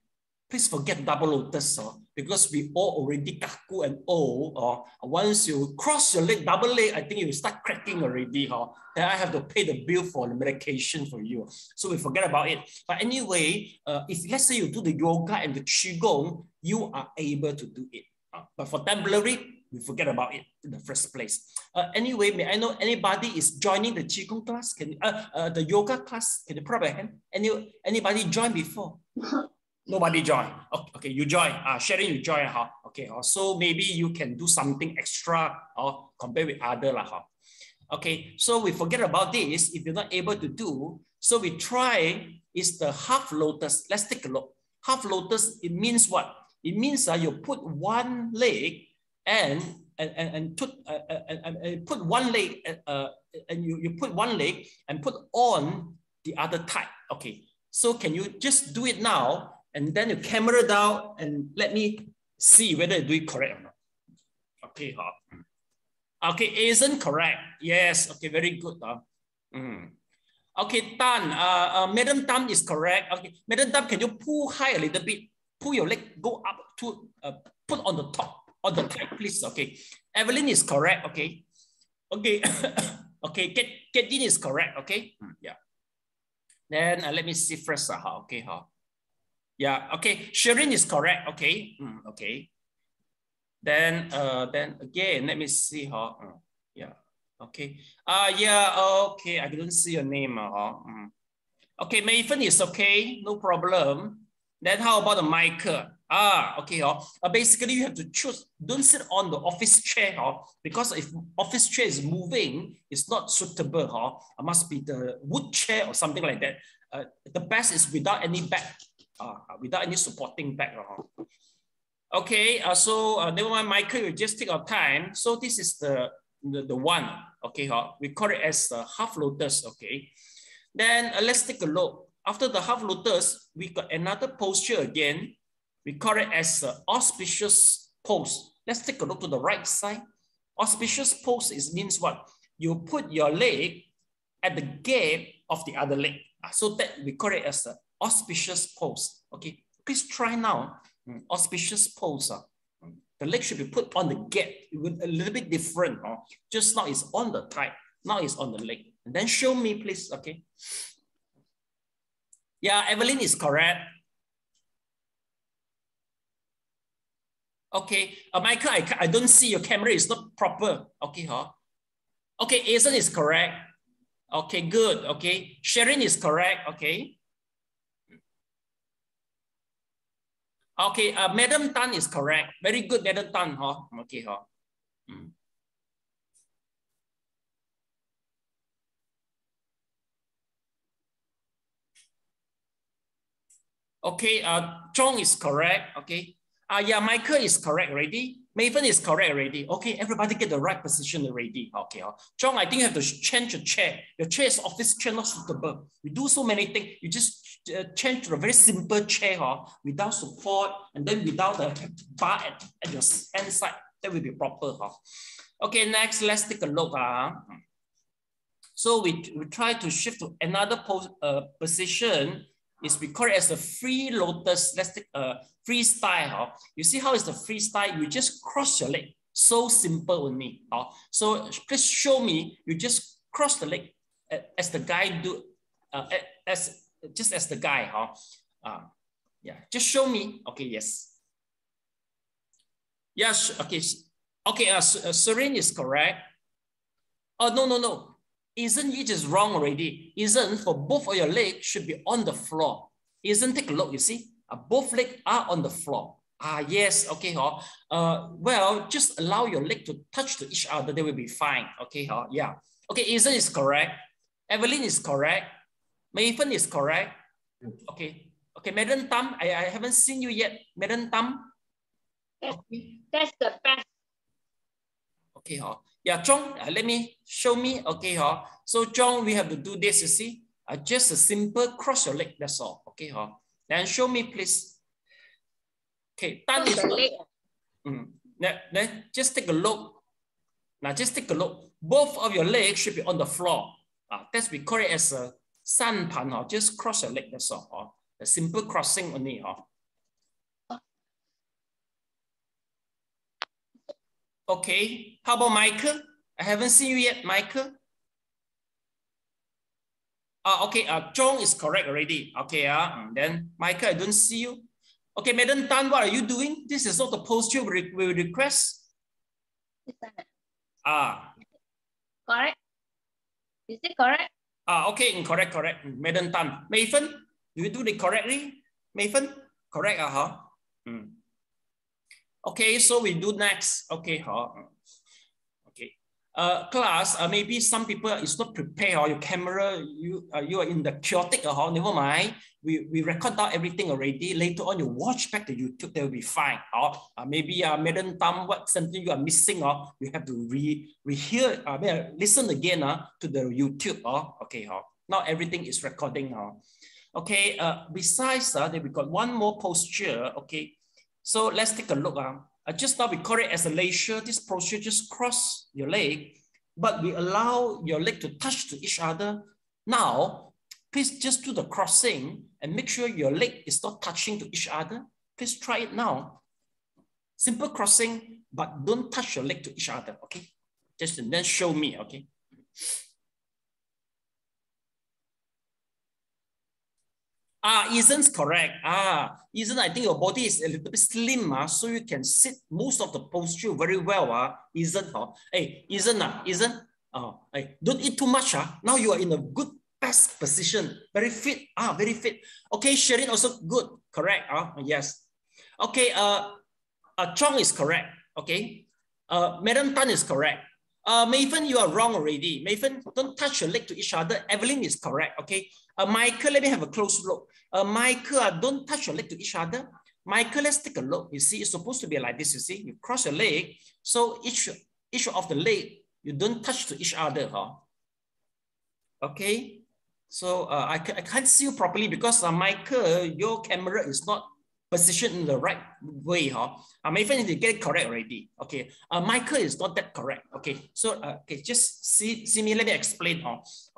please forget double lotus because we all already kaku and old. Once you cross your leg, double leg, I think you start cracking already. Then I have to pay the bill for the medication for you. So we forget about it. But anyway, if let's say you do the yoga and the qigong, you are able to do it. But for temporary, we forget about it in the first place. Anyway, may I know anybody is joining the qigong class? Can the yoga class? Can you put up a hand? Anybody join before? Nobody join. Okay, you join. Sharing, you join. Okay, so maybe you can do something extra compared with other. Okay, so we forget about this if you're not able to do. So we try is the half lotus. Let's take a look. Half lotus, it means what? It means you put one leg and put one leg and you put one leg and put on the other thigh. Okay, so can you just do it now? And then you camera down and let me see whether you do it correct or not. Okay, okay, isn't correct. Yes, okay, very good. Okay, Tan, Madam Tan is correct. Okay, Madam Tan, can you pull high a little bit? Pull your leg, go up to put on the top, on the thigh, please. Okay, Evelyn is correct. Okay, okay, okay, Kathleen is correct. Okay, yeah. Then let me see first. Okay, yeah, okay. Sherin is correct. Okay. Okay. Then again, let me see. Yeah. Okay. Yeah. Okay. I didn't see your name. Okay. Mayfen is okay. No problem. Then how about the Michael? Okay. Basically, you have to choose. Don't sit on the office chair. Because if office chair is moving, it's not suitable. It must be the wood chair or something like that. The best is without any back. Without any supporting back. Okay, so never mind, Michael, you just take our time. So this is the one. Okay, we call it as the half lotus. Okay, then let's take a look. After the half lotus, we got another posture again. We call it as the auspicious pose. Let's take a look to the right side. Auspicious pose means what? You put your leg at the gap of the other leg. So that we call it as the auspicious pose. Okay, please try now. Auspicious pose. The leg should be put on the gap. It will a little bit different. Just now it's on the thigh. Now it's on the leg. And then show me, please. Okay. Yeah, Evelyn is correct. Okay, Michael, I don't see your camera. It's not proper. Okay, Okay, Asen is correct. Okay, good. Okay, Sharon is correct. Okay. Okay, Madam Tan is correct. Very good, Madam Tan. Okay, Okay, Chong is correct. Okay. Yeah, Michael is correct already. Maven is correct already. Okay, everybody get the right position already. Okay, Chong, I think you have to change your chair. Your chair is office chair, not suitable. We do so many things. You just change to a very simple chair without support and then without the bar at your hand side. That will be proper. Okay, next, let's take a look. So we try to shift to another position. We call it as the free lotus. Let's take a freestyle. You see how is the freestyle? You just cross your leg. So simple only. So please show me. You just cross the leg as the guy do. Just as the guy. Yeah. Just show me. Okay. Yes. Yes. Okay. Okay, Serene is correct. Oh, no. Isn't it is wrong already? Isn't for both of your legs should be on the floor. Isn't, take a look, you see? Both legs are on the floor. Yes, okay. Well, just allow your leg to touch to each other, they will be fine. Okay, yeah. Okay, Isn't is correct. Evelyn is correct. Mayfen is correct. Okay, Madam Tam, I haven't seen you yet. Madam Tam. That's the best. Okay, yeah, John, show me. Okay, so John, we have to do this, you see. Just a simple cross your leg, that's all. Okay, then show me, please. Okay, Tan is then just take a look. Now just take a look. Both of your legs should be on the floor. That's we call it as a san pan. Just cross your leg, that's all. A simple crossing only. Okay, how about Michael? I haven't seen you yet, Michael. Okay, John is correct already. Okay, then Michael, I don't see you. Okay, Madam Tan, what are you doing? This is not the posture we request. Correct. Is it correct? Okay, correct. Madam Tan. Mayfen, do you do it correctly? Mayfen, correct, Okay, so we do next. Okay, class, maybe some people is not prepared, or your camera, you are in the chaotic, never mind. We record down everything already. Later on, you watch back to YouTube, they will be fine. Maybe Madam Tam, what something you are missing, you have to rehear, listen again to the YouTube. Okay, now everything is recording. Okay, besides that, we got one more posture. Okay, so let's take a look. Just now we call it as a leisure. This posture, just cross your leg, but we allow your leg to touch to each other. Now, please just do the crossing and make sure your leg is not touching to each other. Please try it now. Simple crossing, but don't touch your leg to each other, okay? Just and then show me, okay? Isn't correct. Isn't, I think your body is a little bit slim, so you can sit most of the posture very well. Isn't, hey, isn't, hey, don't eat too much. Now you are in a good best position, very fit. Very fit. Okay, Sherin also good, correct. Yes. Okay, Chong is correct. Okay, Madam Tan is correct. Mayfen, you are wrong already. Mayfen, don't touch your leg to each other. Evelyn is correct. Okay. Michael, let me have a close look. Michael, don't touch your leg to each other. Michael, let's take a look. You see, it's supposed to be like this. You see, you cross your leg. So each of the leg, you don't touch to each other. Okay. So I can't see you properly because Michael, your camera is not positioned in the right way. Maybe you get it correct already. Okay. Michael is not that correct. Okay. So okay, just see me. Let me explain.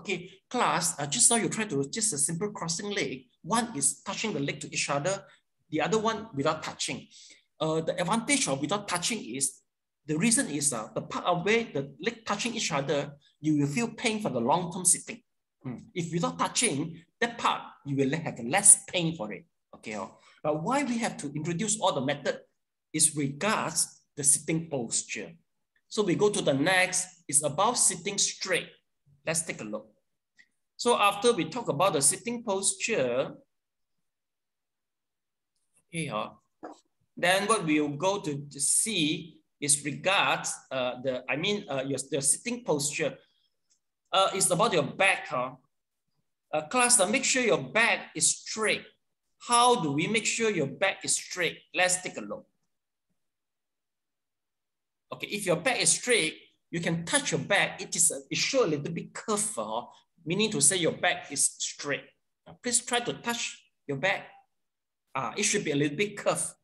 Okay, class. Just now you try to just a simple crossing leg. One is touching the leg to each other. The other one without touching. The advantage of without touching is the reason is the part of where the leg touching each other, you will feel pain for the long-term sitting. If without touching that part, you will have less pain for it. Okay. But why we have to introduce all the method is regards the sitting posture. So we go to the next, it's about sitting straight. Let's take a look. So after we talk about the sitting posture, then what we will go to see is regards your sitting posture. It's about your back. Class, make sure your back is straight. How do we make sure your back is straight? Let's take a look. Okay, if your back is straight, you can touch your back. It shows a little bit curve, meaning to say your back is straight. Please try to touch your back. It should be a little bit curved.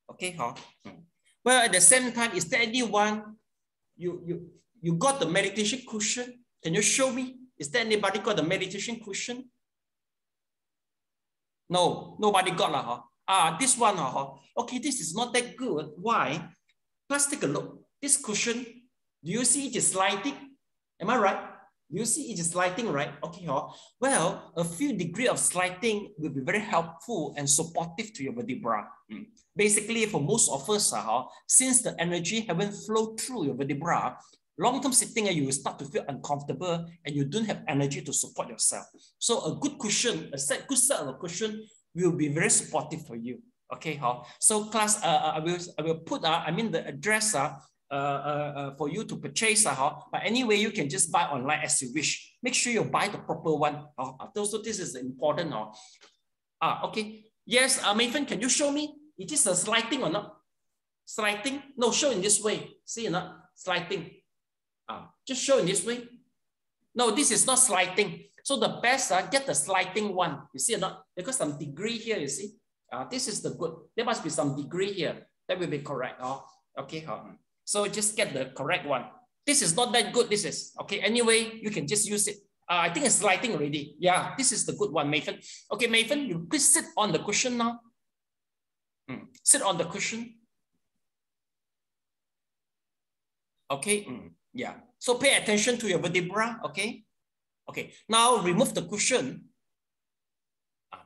Okay, well, at the same time, is there anyone you got the meditation cushion? Can you show me? Is there anybody got the meditation cushion? No, nobody got this one. Okay, this is not that good. Why? Let's take a look. This cushion, do you see it is sliding? Am I right? You see it is sliding, right? Okay, well, a few degrees of sliding will be very helpful and supportive to your vertebra. Basically, for most of us, since the energy haven't flowed through your vertebra, long-term sitting, you will start to feel uncomfortable and you don't have energy to support yourself. So a good cushion, good set of a cushion will be very supportive for you. Okay, so class, I will put the address for you to purchase. But anyway, you can just buy online as you wish. Make sure you buy the proper one. Also, this is important. Okay. Yes, Mayfan, can you show me? Is this a sliding or not? Sliding? No, show in this way. See or not? Sliding. Just show in this way. No, this is not sliding. So the best, get the sliding one. You see or not? Because some degree here, you see. This is the good. There must be some degree here. That will be correct. Okay. So just get the correct one. This is not that good. This is okay. Anyway, you can just use it. I think it's sliding already. Yeah, this is the good one, Mayfan. Okay, Mayfan, you please sit on the cushion now. Sit on the cushion. Okay. Yeah. So pay attention to your vertebra. Okay. Okay. Now remove the cushion.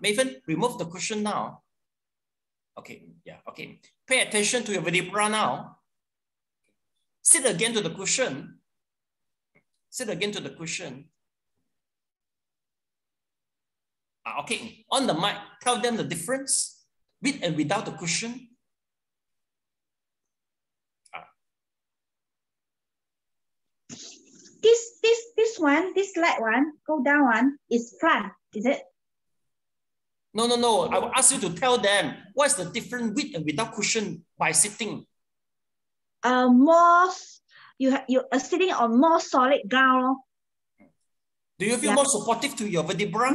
Mayfan, remove the cushion now. Okay. Yeah. Okay. Pay attention to your vertebra now. Sit again to the cushion. Sit again to the cushion. Okay. On the mic, tell them the difference with and without the cushion. This one, this light one, go down one is front, is it? No. I will ask you to tell them what's the difference with and without cushion by sitting. More you are sitting on more solid ground. Do you feel more supportive to your vertebra?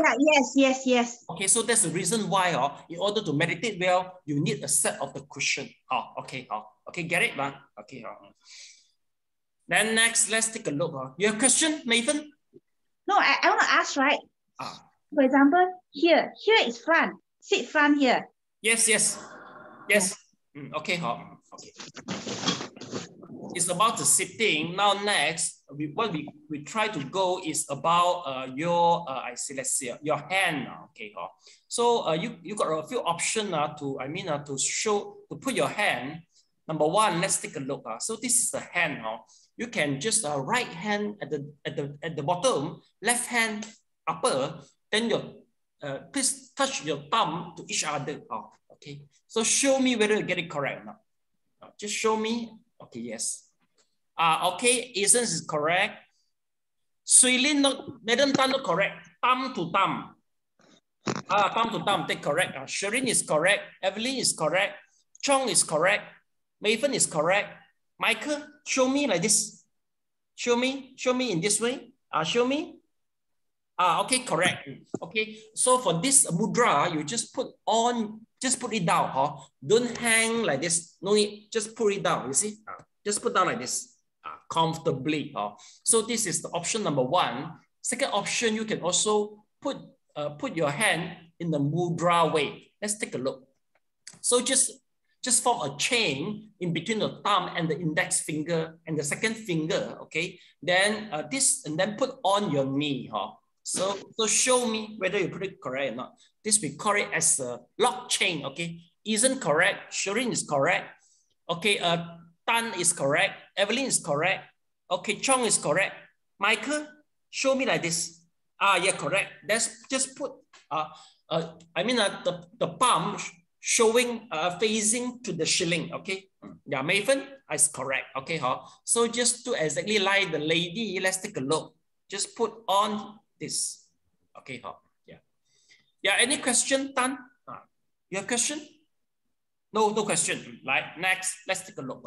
Yeah, yes. Okay, so that's the reason why in order to meditate well, you need a set of the cushion. Okay, get it, man? Okay. Then next, let's take a look. You have a question, Nathan? No, I want to ask, right? For example, here is front. Sit front here. Yes. Okay. It's about the sitting. Now next, what we try to go is about your let's see, your hand. Okay. So you got a few options to put your hand. Number one, let's take a look. So this is the hand. You can just right hand at the bottom, left hand upper. Then please touch your thumb to each other. Okay. So show me whether you get it correct or not. Just show me. Okay. Yes. Okay. Essence is correct. Suilin not, Madam Tan not correct. Thumb to thumb. Thumb to thumb. Take correct. Shirin is correct. Evelyn is correct. Chong is correct. Maven is correct. Michael, show me like this. Show me in this way. Show me. Okay, correct. Okay, so for this mudra, you just put it down. Don't hang like this. No need. Just put it down. You see? Just put down like this. Comfortably. So this is the option number one. Second option, you can also put your hand in the mudra way. Let's take a look. So just form a chain in between the thumb and the index finger and the second finger, okay? Then and then put on your knee, So show me whether you put it correct or not. This we call it as a lock chain, okay? Isn't correct, Shirin is correct, okay? Tan is correct, Evelyn is correct, okay? Chong is correct. Michael, show me like this. Yeah, correct. That's just put the palm showing facing to the shilling, okay? Yeah, Maven is correct, okay? So just to exactly like the lady, let's take a look. Just put on this, okay? Yeah. Any question, Tan? You have question? No question. Like next, let's take a look.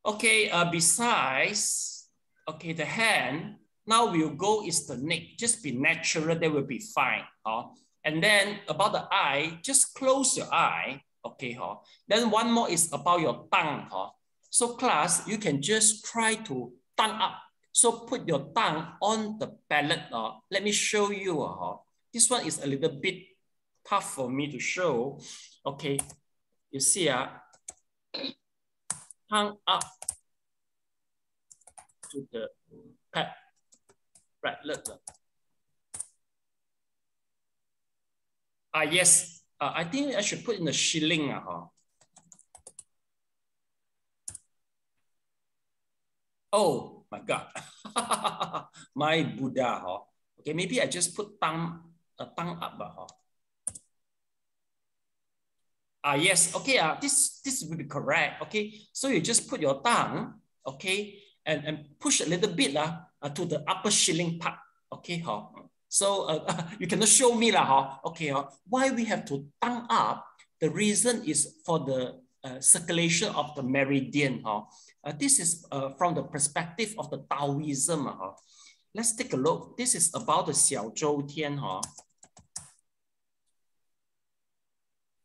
Okay. Besides, okay, the hand. Now we'll go is the neck. Just be natural. That will be fine. And then about the eye, just close your eye. Okay. Then one more is about your tongue. So class, you can just try to tongue up. So put your tongue on the palate. Let me show you. This one is a little bit tough for me to show. Okay. You see, tongue up to the palate. Right, look. Yes, I think I should put in the shilling. Oh my God, my Buddha. Okay, maybe I just put tongue up. Yes, okay, this will be correct. Okay, so you just put your tongue, okay, and push a little bit to the upper shilling part. Okay, so you cannot show me okay, why we have to tongue up? The reason is for the circulation of the meridian. This is from the perspective of the Taoism. Let's take a look. This is about the Xiao Zhou Tian.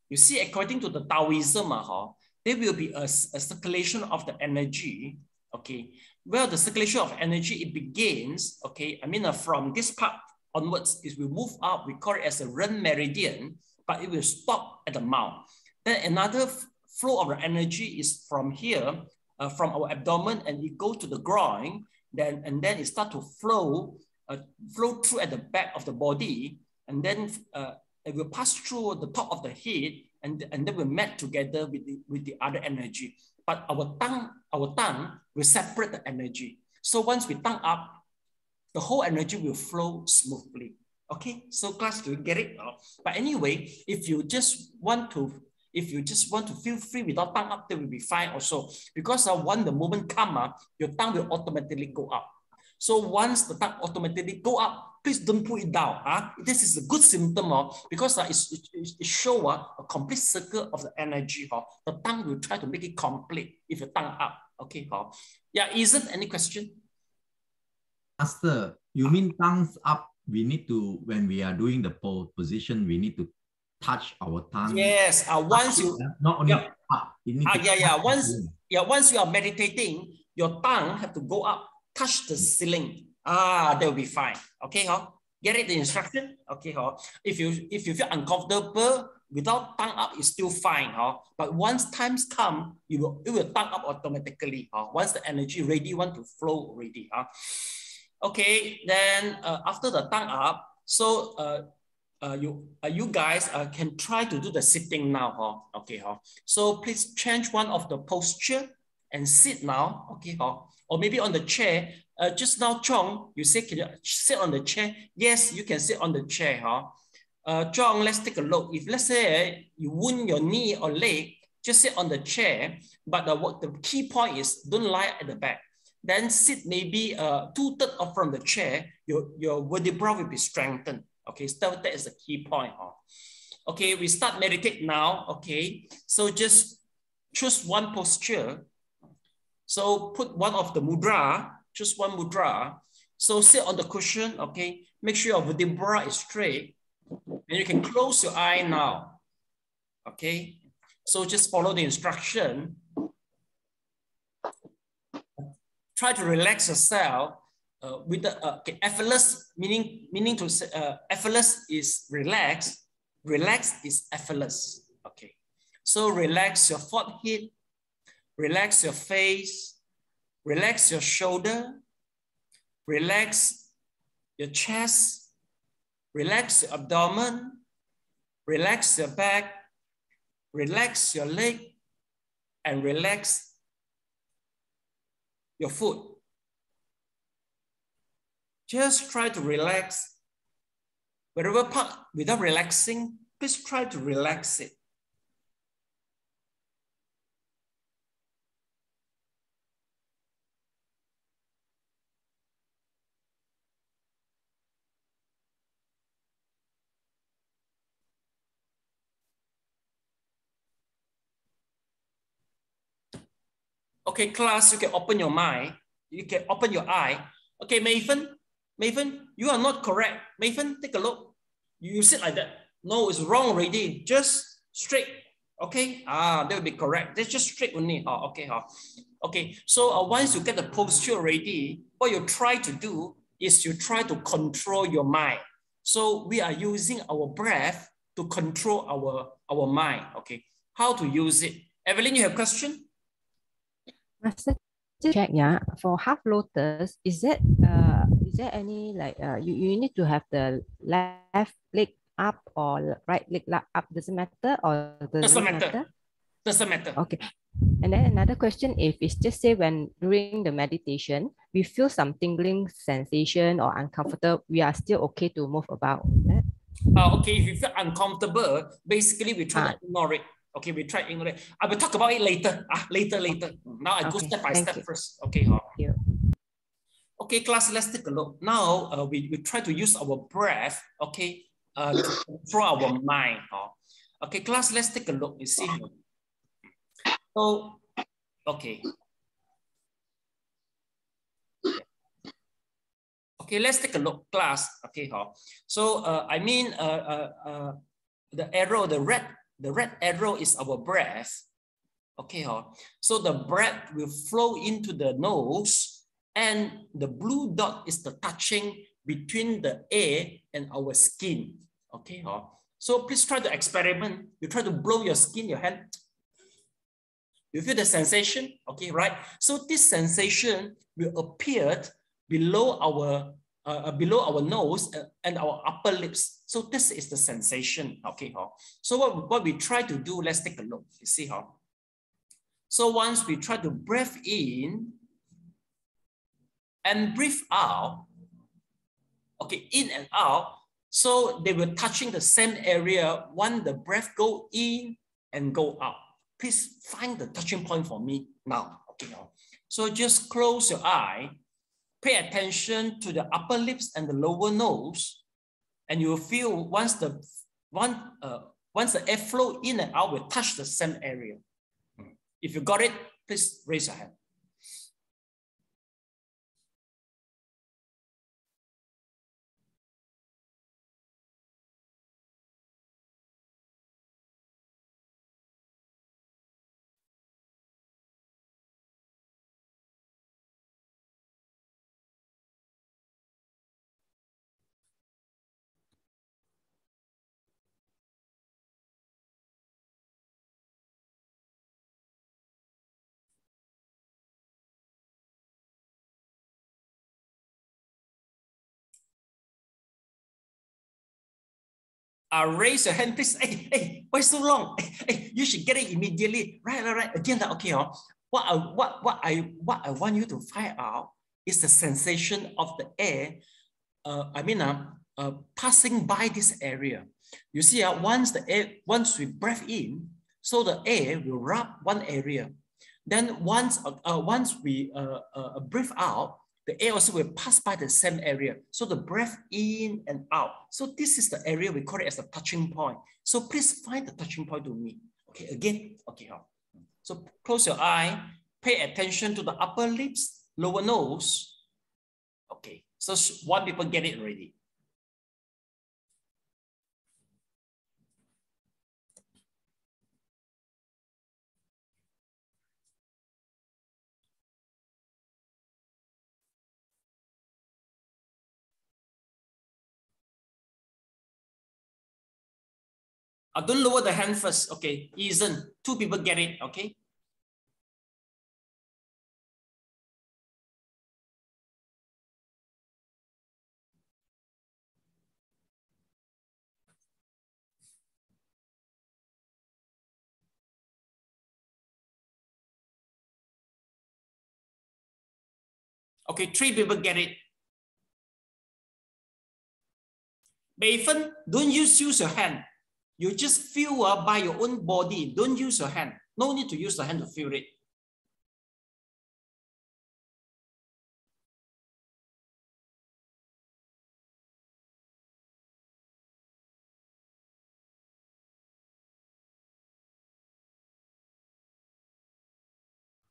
You see, according to the Taoism, there will be a circulation of the energy. Okay, well, the circulation of energy, it begins, okay, I mean, from this part onwards, it will move up, we call it as a Ren meridian, but it will stop at the mouth. Then another flow of the energy is from here, from our abdomen, and it go to the groin, and then it start to flow through at the back of the body, and then it will pass through the top of the head, and then will met together with the other energy. But our tongue will separate the energy. So once we tongue up, the whole energy will flow smoothly. Okay, so class, do you get it? But anyway, if you just want to feel free without tongue up, that will be fine also. Because when the moment comes, your tongue will automatically go up. So once the tongue automatically go up, please don't put it down. This is a good symptom because it shows a complete circle of the energy. The tongue will try to make it complete if your tongue up. Okay. Yeah, isn't any question? Master, you mean tongues up? We need to, when we are doing the position, we need to touch our tongue. Yes. Once you not only up, you need to once you are meditating, your tongue have to go up, touch the ceiling. That will be fine. Okay, get it, the instruction. Okay, if you feel uncomfortable without tongue up, it's still fine. But once times come, it will tongue up automatically. Once the energy ready want to flow already. Okay, then after the tongue up, so you guys can try to do the sitting now. Okay, so please change one of the posture and sit now. Okay, or maybe on the chair. Just now, Chong, you say, can you sit on the chair? Yes, you can sit on the chair. Chong, let's take a look. If let's say you wound your knee or leg, just sit on the chair. But the key point is don't lie at the back. Then sit maybe 2/3 from the chair. Your vertebra will be strengthened. Okay, so that is the key point. Okay, we start meditate now. Okay, so just choose one posture. So put one of the mudra. Just one mudra. So sit on the cushion, okay? Make sure your vertebra is straight. And you can close your eye now. Okay? So just follow the instruction. Try to relax yourself with the effortless, meaning to say effortless is relax. Relax is effortless. Okay. So relax your forehead, relax your face. Relax your shoulder, relax your chest, relax your abdomen, relax your back, relax your leg, and relax your foot. Just try to relax. Whatever part without relaxing, please try to relax it. Okay, class, you can open your mind. You can open your eye. Okay, Maven, you are not correct. Maven, take a look. You sit like that. No, it's wrong already. Just straight. Okay, that will be correct. That's just straight only. Okay, okay. So once you get the posture ready, what you try to do is you try to control your mind. So we are using our breath to control our mind. Okay, how to use it? Evelyn, you have a question? Master, check, for half lotus, is there there any like you need to have the left leg up or right leg up? Doesn't matter or doesn't matter? Doesn't matter. Okay. And then another question, if it's just say when during the meditation, we feel some tingling sensation or uncomfortable, we are still okay to move about. Okay, if you feel uncomfortable, basically we try to ignore it. Okay, we try to ignore it. I will talk about it later. Later. Now I go step by step first. Okay. Thank you. Okay, class, let's take a look. Now we try to use our breath, okay, to control our mind. Okay, class, let's take a look. You see. So, okay. Okay, let's take a look, class. Okay, so I mean the arrow, the red arrow is our breath. Okay, so the breath will flow into the nose, and the blue dot is the touching between the air and our skin. Okay, so please try to experiment. You try to blow your skin, your hand. You feel the sensation? Okay, right? So this sensation will appear below our nose and our upper lips. So this is the sensation. Okay, so what we try to do, let's take a look. You see how? So once we try to breathe in and breathe out, okay, in and out, so they were touching the same area when the breath go in and go out. Please find the touching point for me now. Okay, so just close your eye, pay attention to the upper lips and the lower nose, and you will feel once the air flow in and out will touch the same area. If you got it, please raise your hand. Raise your hand, please. Hey, why so long? Hey, you should get it immediately. Right. Again, okay. What I want you to find out is the sensation of the air. Passing by this area. You see, once we breathe in, so the air will rub one area. Then once we breathe out, the air also will pass by the same area. So the breath in and out. So this is the area we call it as a touching point. So please find the touching point to me. Okay, again. Okay. So close your eye, pay attention to the upper lips, lower nose. Okay, so one people get it already. Don't lower the hand first. Okay, Ethan, 2 people get it. Okay. Okay, 3 people get it. Bayfen, don't use your hand. You just feel by your own body. Don't use your hand. No need to use the hand to feel it.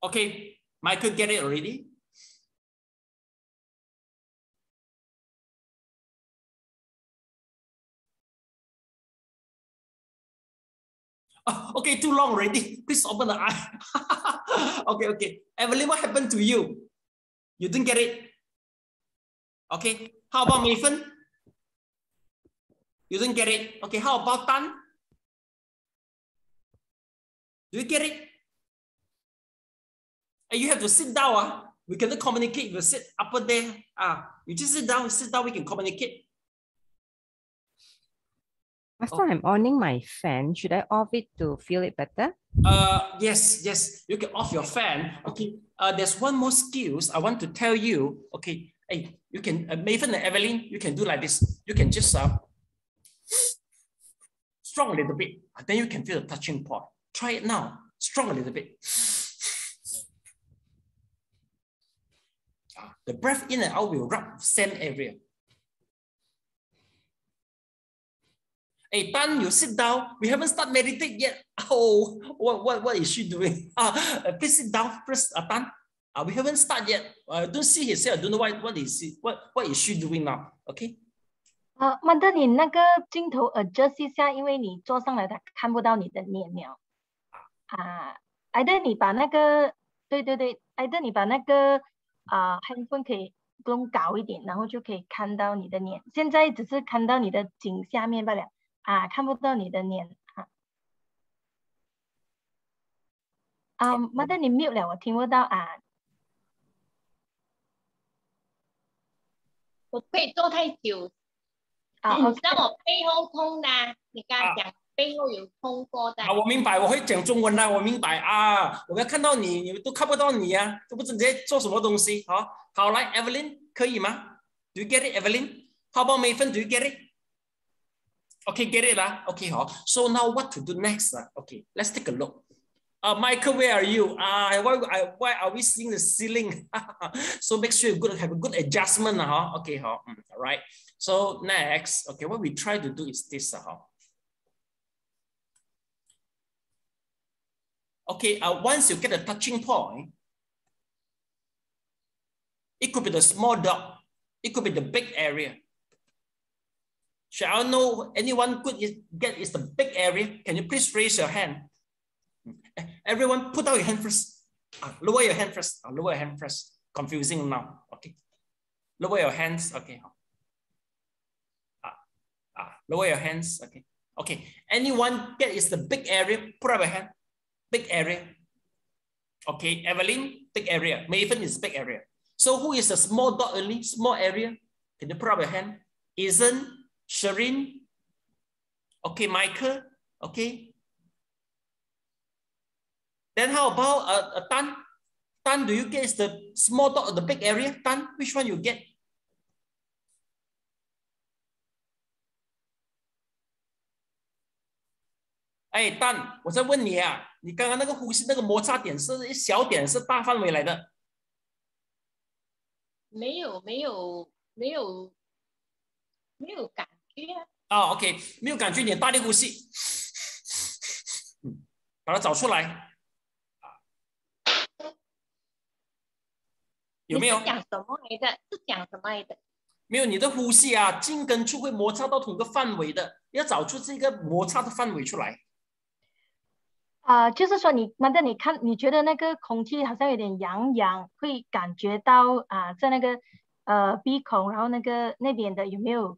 Okay, Michael get it already? Oh, okay, too long already. Please open the eye. Okay. Evelyn, what happened to you? You didn't get it? Okay, how about Maven? You didn't get it? Okay, how about Tan? Do you get it? You have to sit down. We cannot communicate. You sit up there. You just sit down, we can communicate. Master, I'm on my fan. Should I off it to feel it better? Yes, you can off your fan. Okay, there's one more skills I want to tell you. Okay, hey, you can, Maven and Evelyn, you can do like this. You can just strong a little bit, then you can feel the touching point. Try it now, strong a little bit. The breath in and out will rub same area. Hey, Tan, you sit down. We haven't started meditating yet. Oh, what is she doing? Please sit down first, Tan. We haven't started yet. Don't see his hair. I don't know what is she doing now? Okay. 曼德，你那个镜头 adjust 一下，因为你坐上来，他看不到你的脸了。either 你把那个，对，either 你把那个handphone 可以弄高一点，然后就可以看到你的脸。现在只是看到你的颈下面罢了，看不到你的脸。曼德，你 mute 了，我听不到我可以坐太久。你知道我背后痛的，你刚才讲背后有痛过的。我明白，我会讲中文的，我明白我要看到你，你们都看不到你啊，都不知你在做什么东西。好，来 ，Evelyn 可以吗 ？Do you get it, Evelyn? How about Maven? Do you get it? Okay, get it lah. Okay, So now what to do next? Okay, let's take a look. Michael, where are you? Why are we seeing the ceiling? So make sure you have a good adjustment. Okay, all right. So next, okay, what we try to do is this. Okay, once you get a touching point, it could be the small dot, it could be the big area. Shall I know anyone could get is the big area? Can you please raise your hand? Everyone, put out your hand first. Lower your hand first. Lower your hand first. Confusing now. Okay. Lower your hands. Okay. Lower your hands. Okay. Okay. Anyone get is the big area? Put up your hand. Big area. Okay. Evelyn, big area. Maven is big area. So who is a small dot only? Small area. Can you put up your hand? Isn't Shireen? Okay. Michael. Okay. Then how about Tan? Tan, do you get is the small dot or the big area? Tan, which one you get? Hey, Tan, 我在问你你刚刚那个呼吸那个摩擦点是一小点，是大范围来的？没有感觉OK， 没有感觉，你大力呼吸，把它找出来。有没有？是讲什么来的？没有，你的呼吸茎跟处会摩擦到同一个范围的，要找出这个摩擦的范围出来。就是说曼德，你看，你觉得那个空气好像有点痒痒，会感觉到在那个鼻孔，然后那边的有没有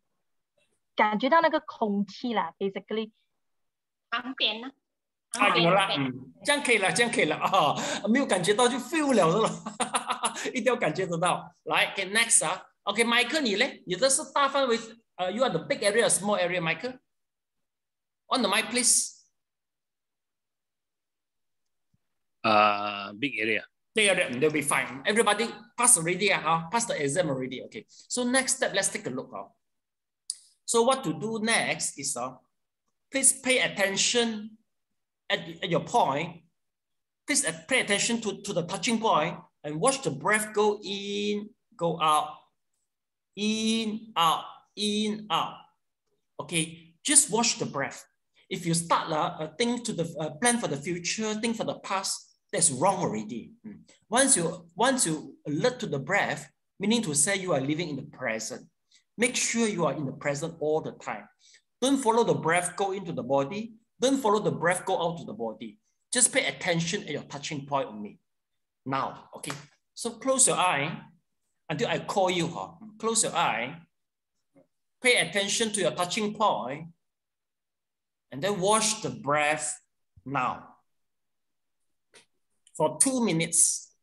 感觉到那个空气啦 ？Basically， 旁边呢？有了，这样可以了，没有感觉到就 feel 了的了，一定要感觉得到。来 ，OK next OK Michael 你嘞？你的是大范围，you are the big area, small area, Michael? On the mic, please. Big area. Big area, they'll be fine. Everybody pass already, pass the exam already. Okay. So next step, let's take a look. So what to do next is please pay attention at your point. Please pay attention to the touching point and watch the breath go in, go out, in, out, in, out. Okay, just watch the breath. If you start think to the plan for the future, think for the past, that's wrong already. Once you alert to the breath, meaning to say you are living in the present. Make sure you are in the present all the time. Don't follow the breath go into the body. Don't follow the breath go out to the body. Just pay attention at your touching point only. Now, okay. So close your eye until I call you. Close your eye. Pay attention to your touching point. And then watch the breath now. For 2 minutes.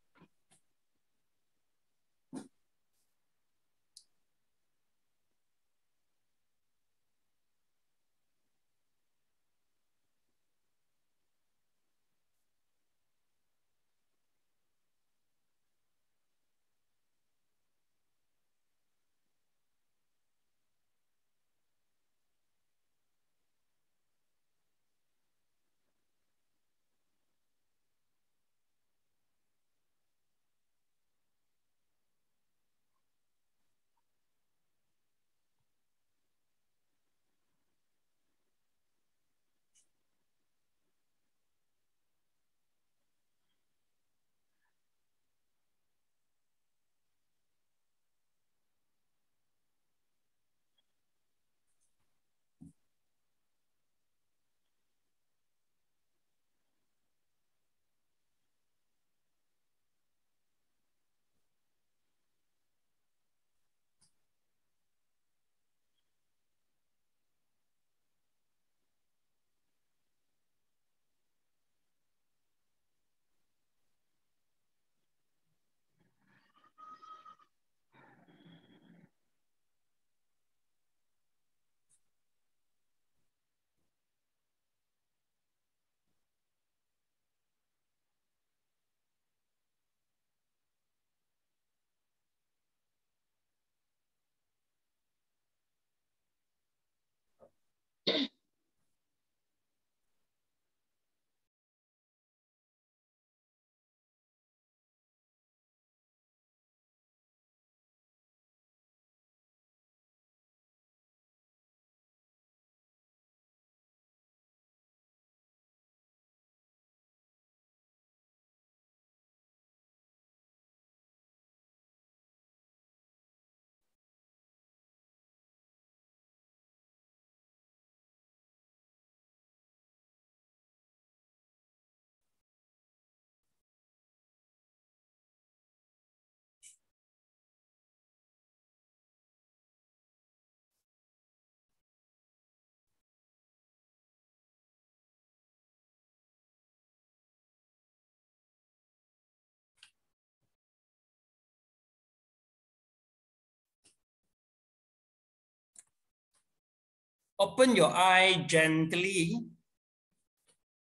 Open your eye gently.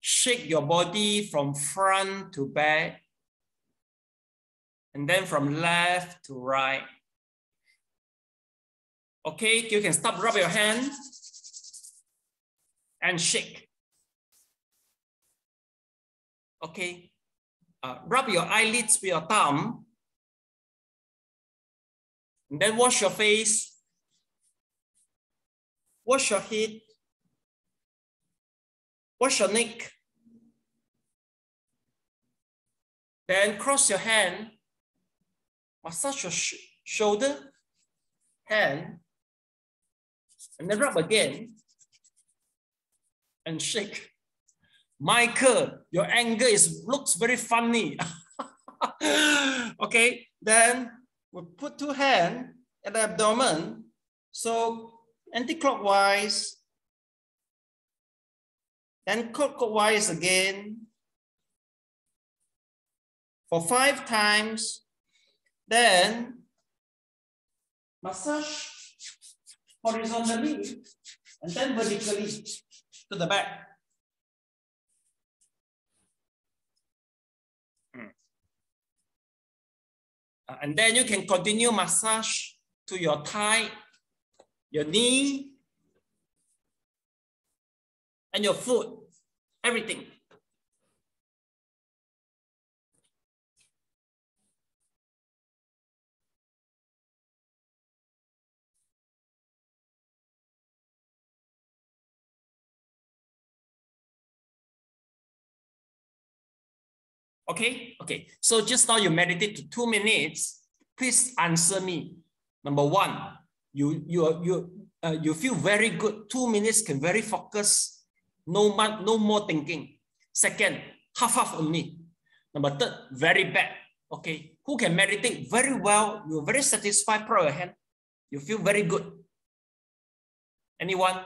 Shake your body from front to back. And then from left to right. Okay, you can stop, rub your hand and shake. Okay, rub your eyelids with your thumb. And then wash your face. Wash your head. Wash your neck. Then cross your hand. Massage your shoulder, hand, and then rub again and shake. Michael, your anger looks very funny. Okay, then we put two hands at the abdomen. So anti-clockwise, then clockwise again for 5 times. Then massage horizontally and then vertically to the back. And then you can continue massage to your thigh, your knee, and your foot, everything. Okay, okay. So just now you meditate to 2 minutes. Please answer me. Number 1, you feel very good. 2 minutes can very focus. No more thinking. Second, half only. Number 3, very bad. Okay, who can meditate very well? You're very satisfied. Put your hand. You feel very good. Anyone?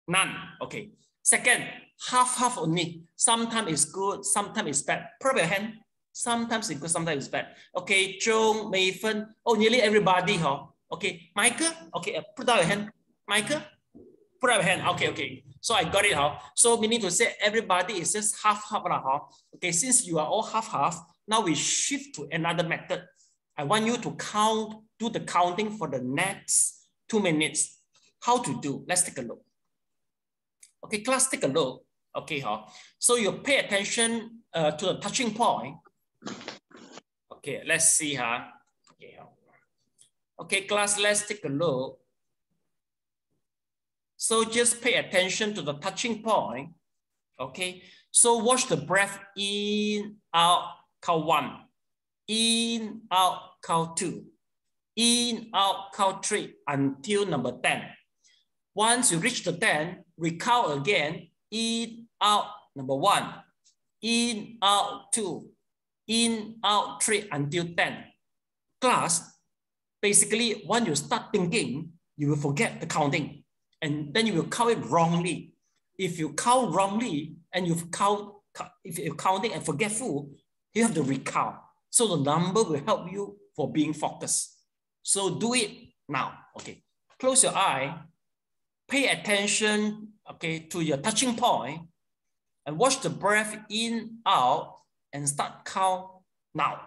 None. Okay. Second, half only. Sometimes it's good, sometimes it's bad. Put your hand. Sometimes it's good, sometimes it's bad. Okay, Zhong, Mei Fen. Oh, nearly everybody, huh? Okay, Michael. Okay, put down your hand. Michael, put up your hand. Okay, okay. So I got it, huh? So meaning to say everybody is just half, huh? Okay, since you are all half, now we shift to another method. I want you to count, do the counting for the next 2 minutes. How to do? Let's take a look. Okay, class, take a look. Okay, huh? So you pay attention to the touching point. Okay, let's see, huh? Okay, okay, class, let's take a look. So just pay attention to the touching point. Okay, so watch the breath in, out, count 1. In, out, count 2. In, out, count 3 until number 10. Once you reach the 10, recount again. In, out, number 1. In, out, 2. In, out, 3 until 10. Class, basically, when you start thinking, you will forget the counting. And then you will count it wrongly. If you count wrongly and if you're counting and forgetful, you have to recount. So the number will help you for being focused. So do it now. Okay, close your eye. Pay attention, okay, to your touching point and watch the breath in, out, and start count now.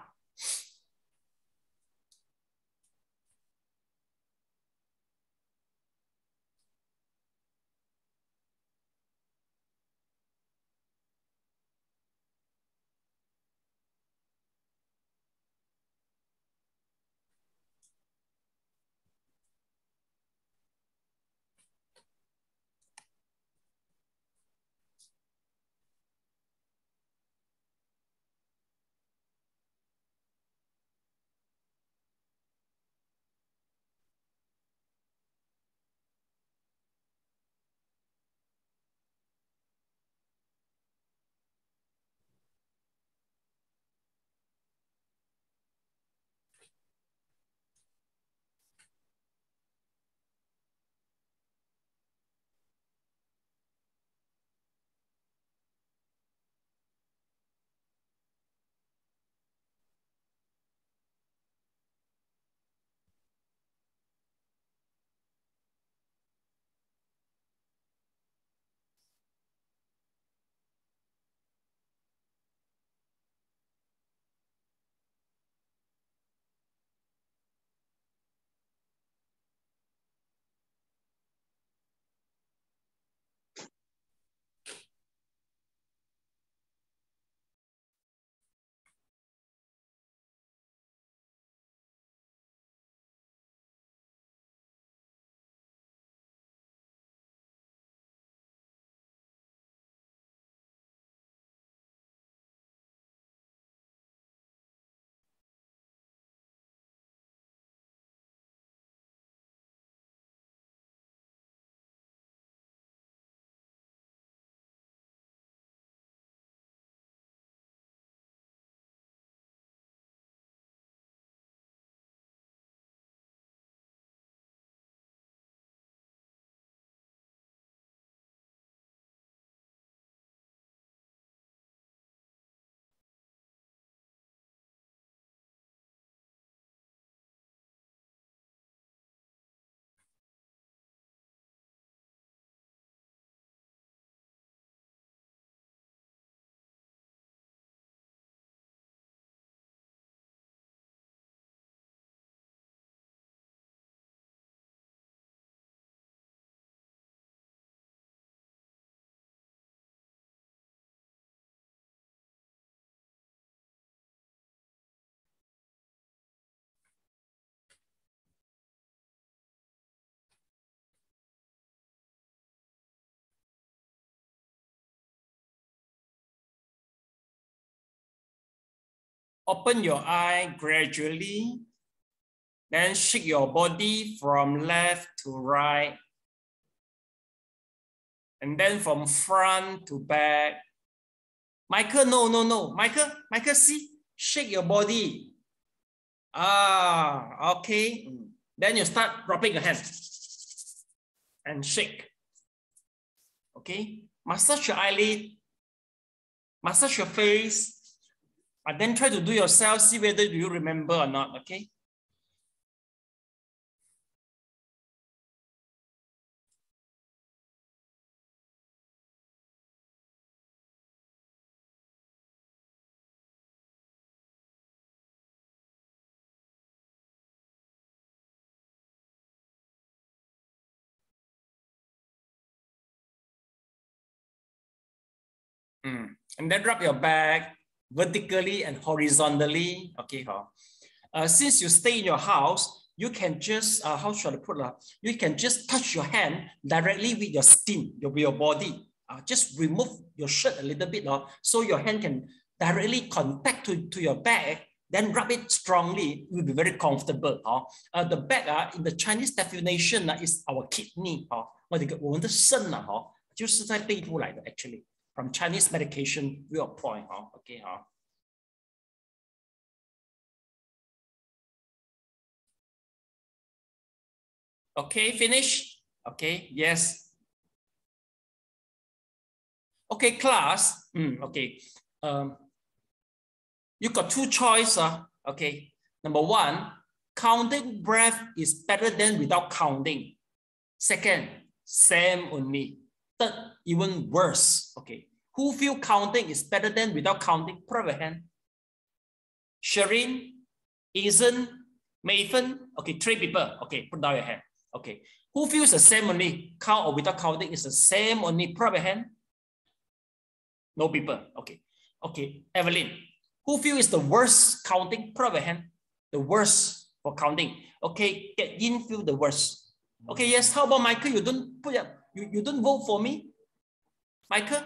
Open your eye gradually. Then shake your body from left to right. And then from front to back. Michael, no. Michael, see, shake your body. Okay. Then you start dropping your hand and shake. Okay. Massage your eyelid. Massage your face. And then try to do yourself, see whether you remember or not. Okay. And then rub your back vertically and horizontally. Okay. Since you stay in your house, you can just, how should I put it? You can just touch your hand directly with your skin, with your body. Just remove your shirt a little bit, so your hand can directly contact to your back. Then rub it strongly. You will be very comfortable. The back in the Chinese definition is our kidney. 我们的肾就是在背部来的 actually. From Chinese medication viewpoint, okay, Okay, finish. Okay, yes. Okay, class. Okay. You got two choices. Okay. Number one, counting breath is better than without counting. Second, same only. Third, even worse. Okay. Who feel counting is better than without counting? Put up your hand. Shireen, Ethan, Mathan. Okay, 3 people. Okay, put down your hand. Okay. Who feels the same only? Count or without counting is the same only? Put up your hand. No people. Okay. Okay, Evelyn. Who feels is the worst counting? Put up your hand. The worst for counting. Okay, get in, feel the worst. Okay, yes. How about Michael? You don't put up. You don't vote for me, Michael?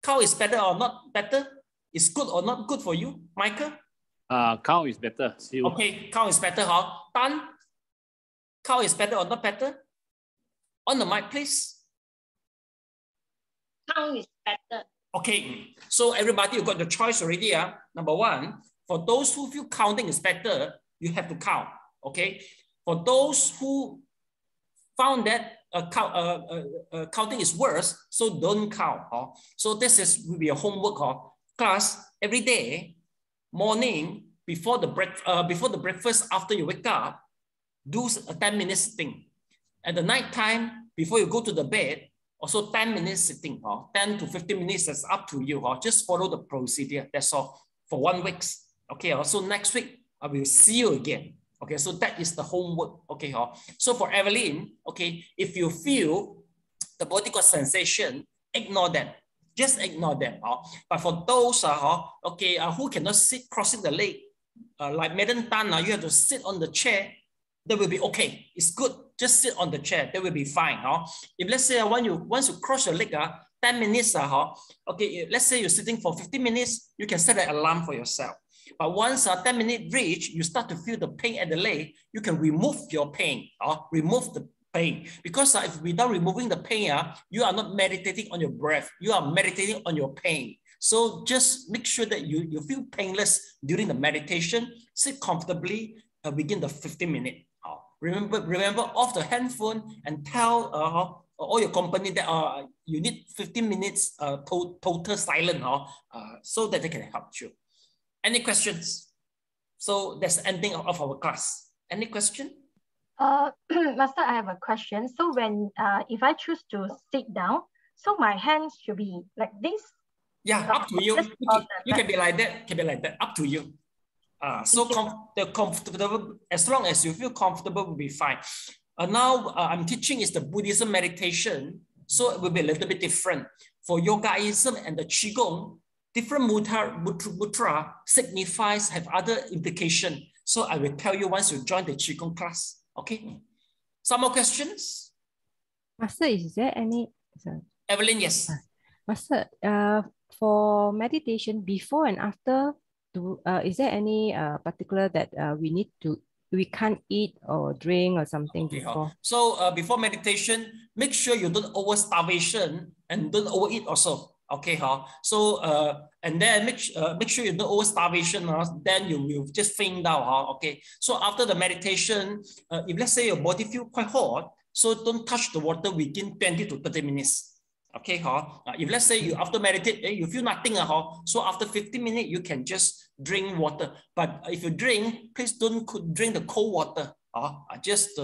Count is better or not better? Is good or not good for you, Michael? Count is better. Okay, count is better, Tan? Count is better or not better? On the mic, please. Count is better. Okay, so everybody, you got your choice already. Number one, for those who feel counting is better, you have to count. Okay, for those who found that counting is worse, so don't count. So this will be a homework class every day, morning before the breakfast after you wake up, do a 10 minutes sitting. At the night time before you go to the bed, also 10 minutes sitting. 10 to 15 minutes, that's up to you. Just follow the procedure. That's all for 1 week. Okay. So next week I will see you again. Okay, so that is the homework. Okay, so for Evelyn, okay, if you feel the body got sensation, ignore them. Just ignore them. But for those okay, who cannot sit crossing the leg, like Madam Tan, you have to sit on the chair. That will be okay. It's good. Just sit on the chair. That will be fine. If let's say once you cross your leg, 10 minutes, okay, let's say you're sitting for 15 minutes, you can set an alarm for yourself. But once 10 minutes reach, you start to feel the pain at the leg, you can remove your pain, remove the pain. Because if without removing the pain, you are not meditating on your breath, you are meditating on your pain. So just make sure that you feel painless during the meditation, sit comfortably within the 15 minutes. Remember off the handphone and tell all your company that you need 15 minutes total silence so that they can help you. Any questions? So that's the ending of our class. Any question? Master, I have a question. So when if I choose to sit down, so my hands should be like this? Yeah, up to you. You can be like that. Can be like that. Up to you. So comfortable, as long as you feel comfortable, will be fine. Now I'm teaching is the Buddhism meditation, so it will be a little bit different. For Yogaism and the Qigong, different mudra signifies have other implication. So I will tell you once you join the Qigong class. Okay. Some more questions? Master, is there any? Sorry. Evelyn, yes. Master, for meditation, before and after, is there any particular that we can't eat or drink or something before? So before meditation, make sure you don't over starvation and don't overeat also. Okay, so and then make sure you don't over starvation, then you will just faint down. Okay, so after the meditation, if let's say your body feel quite hot, so don't touch the water within 20 to 30 minutes. Okay, if let's say you after meditate, you feel nothing, so after 15 minutes, you can just drink water. But if you drink, please don't drink the cold water. Just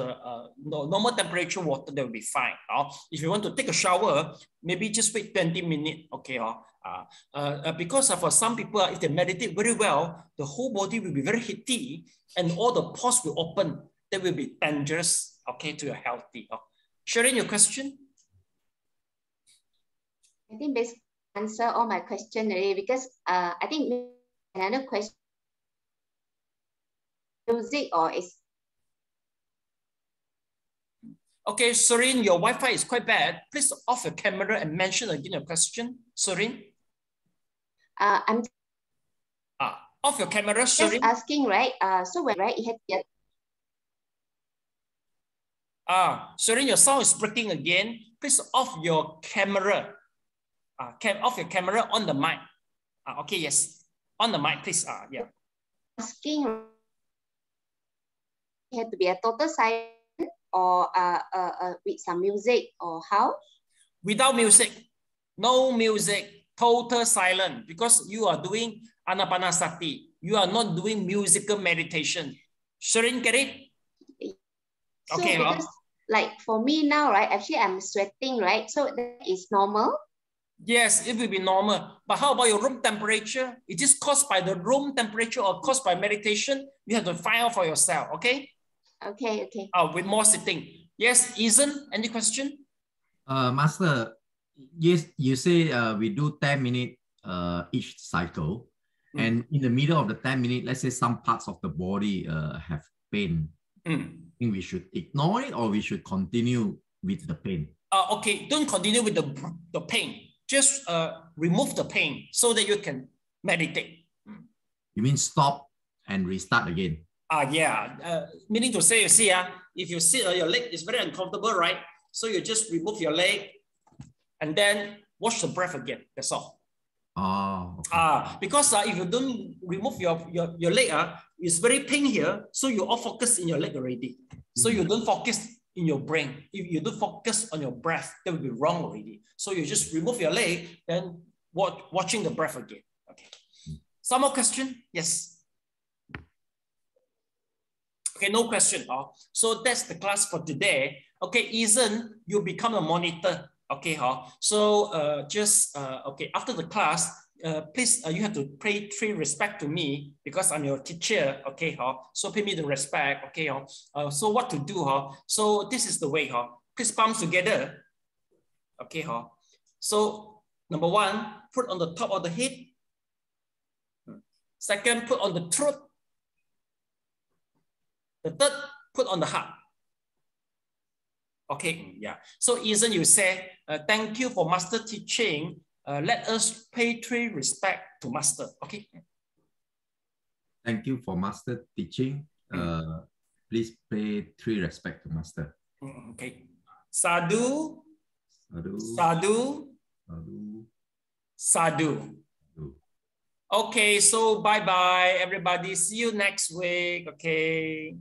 normal temperature water, that will be fine. If you want to take a shower, maybe just wait 20 minutes. Okay, because for some people, if they meditate very well, the whole body will be very heaty and all the pores will open. That will be dangerous, okay, to your healthy. Sharing your question? I think basically answer all my question already, because I think another question, music or is. Okay, Serene, your Wi-Fi is quite bad. Please off your camera and mention again your question, Serene. I'm off your camera, Serene. Just asking, right? So when it had to get. Serene, your sound is breaking again. Please off your camera. Off your camera on the mic. Okay, yes. On the mic, please. Yeah. Asking, it had to be a total silence or with some music or how? Without music. No music. Total silence. Because you are doing anapanasati. You are not doing musical meditation. Serene, get it? So okay. Because, like for me now, right? Actually, I'm sweating, right? So that is normal. Yes, it will be normal. But how about your room temperature? Is this caused by the room temperature or caused by meditation? You have to find out for yourself, okay? Okay. With more sitting. Yes, Ethan, any question? Master, yes, you say we do 10 minutes each cycle. And in the middle of the 10 minutes, let's say some parts of the body have pain. I think we should ignore it or we should continue with the pain? Okay, don't continue with the pain. Just remove the pain so that you can meditate. You mean stop and restart again? Yeah. Meaning to say, you see, if you sit on your leg, it's very uncomfortable, right? So you just remove your leg and then watch the breath again. That's all. Okay. Because if you don't remove your leg, it's very pain here. So you all focus in your leg already. So you don't focus in your brain. If you don't focus on your breath, that will be wrong already. So you just remove your leg, then watching the breath again. Okay. Some more question? Yes. Okay, no question. So that's the class for today. Okay, Ethan, you become a monitor. Okay, so okay, after the class, please, you have to pay respect to me because I'm your teacher. Okay, so pay me the respect. Okay, so what to do? So this is the way. Please palms together. Okay, so number one, put on the top of the head. Second, put on the throat. The third, put on the heart. Okay, yeah. So Ethan, you say, thank you for master teaching. Let us pay respect to master. Okay. Thank you for master teaching. Please pay respect to master. Okay. Sadhu. Sadhu. Sadhu. Sadhu. Sadhu. Okay, so bye-bye, everybody. See you next week. Okay.